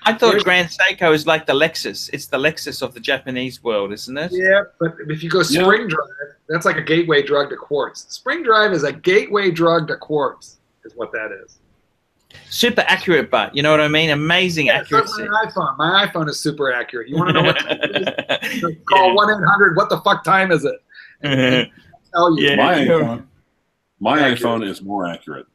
I thought Grand Seiko is like the Lexus. It's the Lexus of the Japanese world, isn't it? Yeah, but if you go spring drive, that's like a gateway drug to quartz. Spring drive is a gateway drug to quartz, is what that is. Super accurate, but you know what I mean? Amazing accuracy. My iPhone is super accurate. You want to know what time it is? Call 1-800, what the fuck time is it? And tell you. My iPhone is more accurate.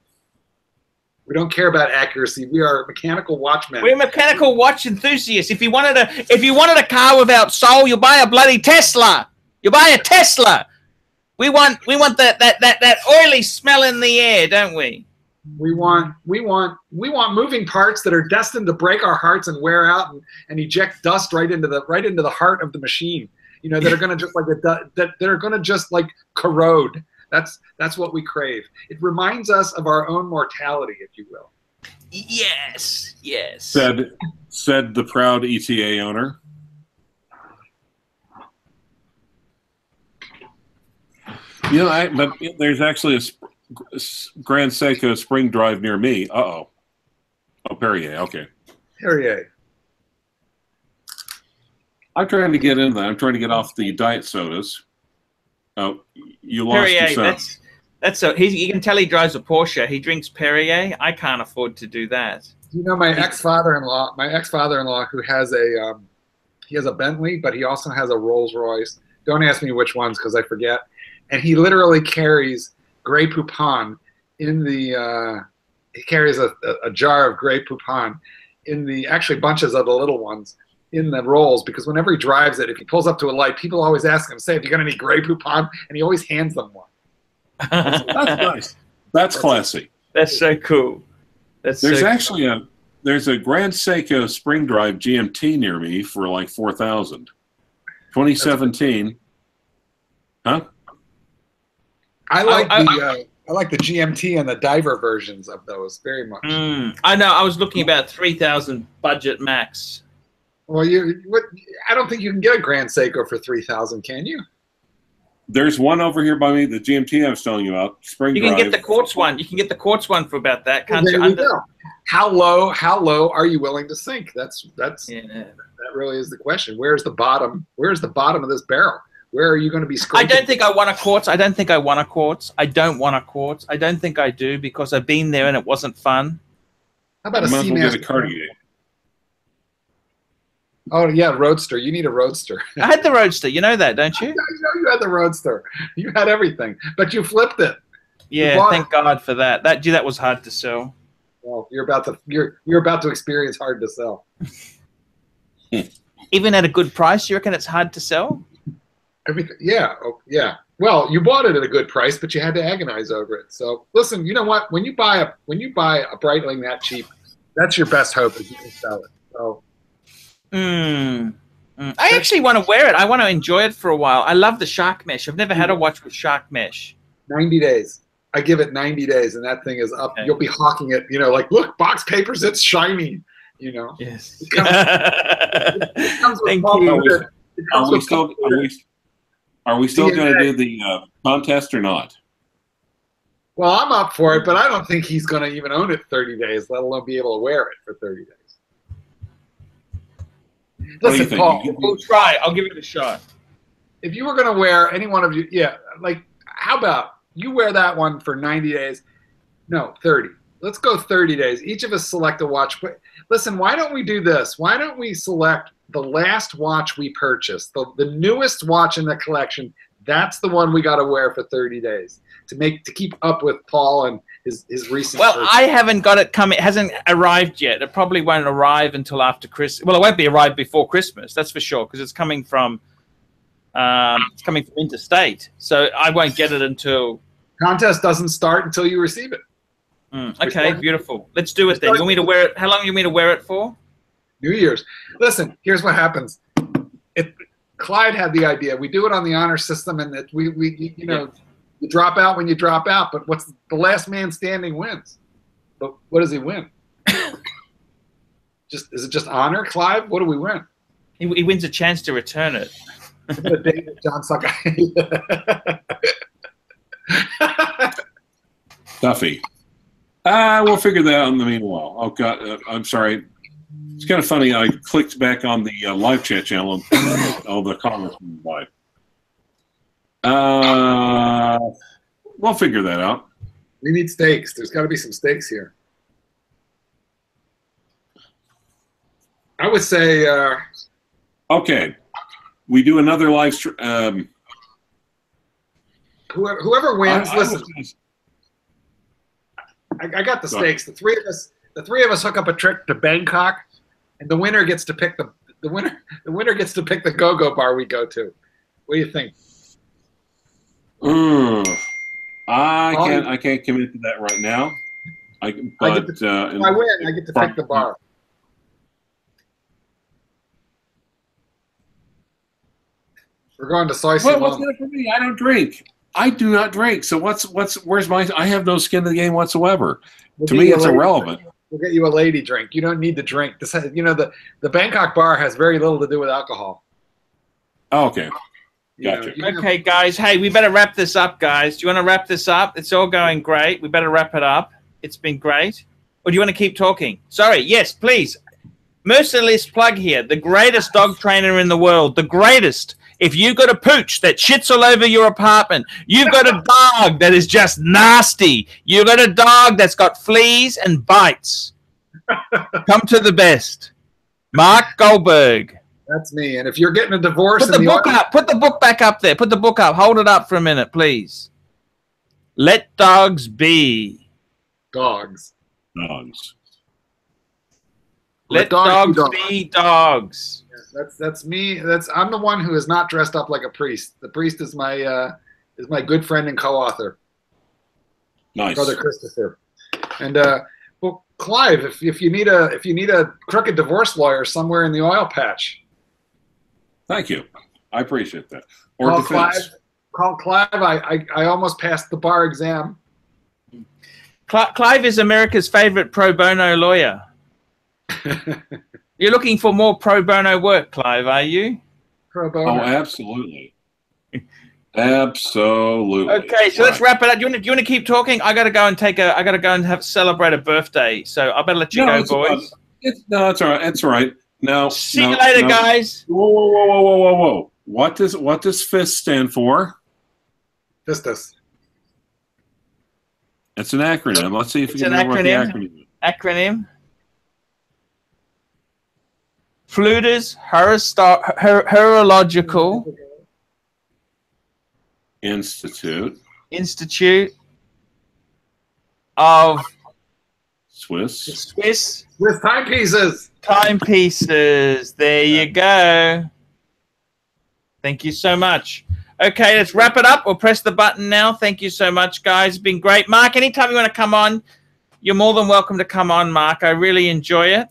We don't care about accuracy. We are mechanical watchmen. We're mechanical watch enthusiasts. If you wanted a car without soul, you buy a bloody Tesla. You buy a Tesla. We want that oily smell in the air, don't we? We want moving parts that are destined to break our hearts and wear out and eject dust right into the heart of the machine. That are going to just like corrode. That's what we crave. It reminds us of our own mortality, if you will. Yes. Said the proud ETA owner. But there's actually a Grand Seiko spring drive near me. Oh, Perrier. Okay. Perrier. I'm trying to get into that. I'm trying to get off the diet sodas. Oh, you lost Perrier. yourself. You can tell he drives a Porsche. He drinks Perrier. I can't afford to do that. My ex-father-in-law, who has a Bentley, but he also has a Rolls Royce. Don't ask me which ones because I forget. And he literally carries Grey Poupon in the he carries a jar of Grey Poupon in the, actually bunches of the little ones in the rolls, because whenever he drives it, if he pulls up to a light, people always ask him, say, "Have you got any Grey Poupon?" And he always hands them one. That's nice. That's classy. That's so cool. There's actually there's a Grand Seiko Spring Drive GMT near me for like 4,000. 2017. Huh? I like the GMT and the diver versions of those very much. I know. I was looking about 3,000 budget max. Well, I don't think you can get a Grand Seiko for 3,000, can you? There's one over here by me, the GMT I was telling you about. Spring You Drive. can get the quartz one. You can get the quartz one for about that, can't Well, you? there you go. How low are you willing to sink? That's Yeah. that really is the question. Where's the bottom? Where's the bottom of this barrel? Where are you going to be I scraping? don't think I want a quartz. I don't think I want a quartz. I don't want a quartz. I don't think I do, because I've been there and it wasn't fun. How about a Might as well get a Seamaster? Cartier. Oh yeah, Roadster. You need a Roadster. I had the Roadster. You know that, don't you? I know you had the Roadster. You had everything, but you flipped it. Yeah, bought thank God for that. That was hard to sell. Well, you're about to experience hard to sell. Even at a good price, you reckon it's hard to sell? Everything. Yeah. Oh, yeah. Well, you bought it at a good price, but you had to agonize over it. So listen, you know what? When you buy a Breitling that cheap, that's your best hope is you can sell it. So. I actually want to wear it. I want to enjoy it for a while. I love the shark mesh. I've never had a watch with shark mesh. 90 days. I give it 90 days, and that thing is up. Okay. You'll be hawking it, like, look, box papers, it's shiny, Yes. It comes with Thank all you. the- it comes with Are we still going to do the contest or not? Well, I'm up for it, but I don't think he's going to even own it 30 days, let alone be able to wear it for 30 days. What do you Listen, think? Paul, We'll try. I'll give it a shot. if you were going to wear any one of you, how about you wear that one for 90 days? No, 30. Let's go 30 days. Each of us select a watch. Listen, why don't we do this? Why don't we select the last watch we purchased, the newest watch in the collection? That's the one we got to wear for 30 days to keep up with Paul and his recent. Well, purchase. I haven't got it coming. It hasn't arrived yet. It probably won't arrive until after Christmas. Well, it won't be arrived before Christmas. That's for sure, because it's coming from interstate. So I won't get it until. Contest doesn't start until you receive it. Okay, beautiful. Let's do it then. You want me to wear it? How long do you want me to wear it for? New Year's. Listen, here's what happens. Clyde had the idea. We do it on the honor system, and that you drop out when you drop out. But what's the last man standing wins? But what does he win? Is it just honor, Clive? What do we win? He wins a chance to return it. David John Sucker. Duffy. We'll figure that out in the meanwhile. Oh, God. I'm sorry. It's kind of funny. I clicked back on the live chat channel and all the comments went by. We'll figure that out. We need stakes. There's got to be some stakes here. I would say. Okay. We do another live stream. Whoever wins, listen. I got the stakes. The three of us hook up a trip to Bangkok, and the winner gets to pick the winner gets to pick the go-go bar we go to. What do you think? I can't commit to that right now. If I win, I get to pick the bar. We're going to Soy Well, what's in it for me? I don't drink. I do not drink. So where's my? I have no skin in the game whatsoever. To me, it's irrelevant. We'll get you a lady drink. You don't need to drink. This has, the Bangkok bar has very little to do with alcohol. Oh, okay. Gotcha. Okay, guys. Hey, we better wrap this up, guys. Do you want to wrap this up? It's all going great. We better wrap it up. It's been great. Or do you want to keep talking? Sorry. Yes, please. Merciless plug here. The greatest dog trainer in the world. The greatest. If you've got a pooch that shits all over your apartment, you've got a dog that is just nasty, you've got a dog that's got fleas and bites, come to the best. Mark Goldberg. That's me. And if you're getting a divorce... Put the book up. Put the book back up there. Put the book up. Hold it up for a minute, please. Let Dogs Be. Dogs. Dogs. Let dogs dogs be be dogs. That's me. I'm the one who is not dressed up like a priest. The priest is my good friend and co-author, Nice. Brother Christopher. And well, Clive, if you need a crooked divorce lawyer somewhere in the oil patch, Thank you. I appreciate that. Or call defense. Call Clive. I almost passed the bar exam. Clive is America's favorite pro bono lawyer. You're looking for more pro bono work, Clive, are you? Pro bono. Oh, absolutely. Absolutely. Okay, so let's wrap it up. Do you want to keep talking? I got to go and celebrate a birthday. So I better let you go, boys. No, it's all right. It's all right. Now, See you later, guys. Whoa. What does FIST stand for? Fistus. It's an acronym. Let's see if It's you can an remember what the acronym is. Acronym. Pluta's Horological Institute of Swiss timepieces. Timepieces. There you go. Thank you so much. Okay, let's wrap it up. We'll press the button now. Thank you so much, guys. It's been great. Mark, anytime you want to come on, you're more than welcome to come on, Mark. I really enjoy it.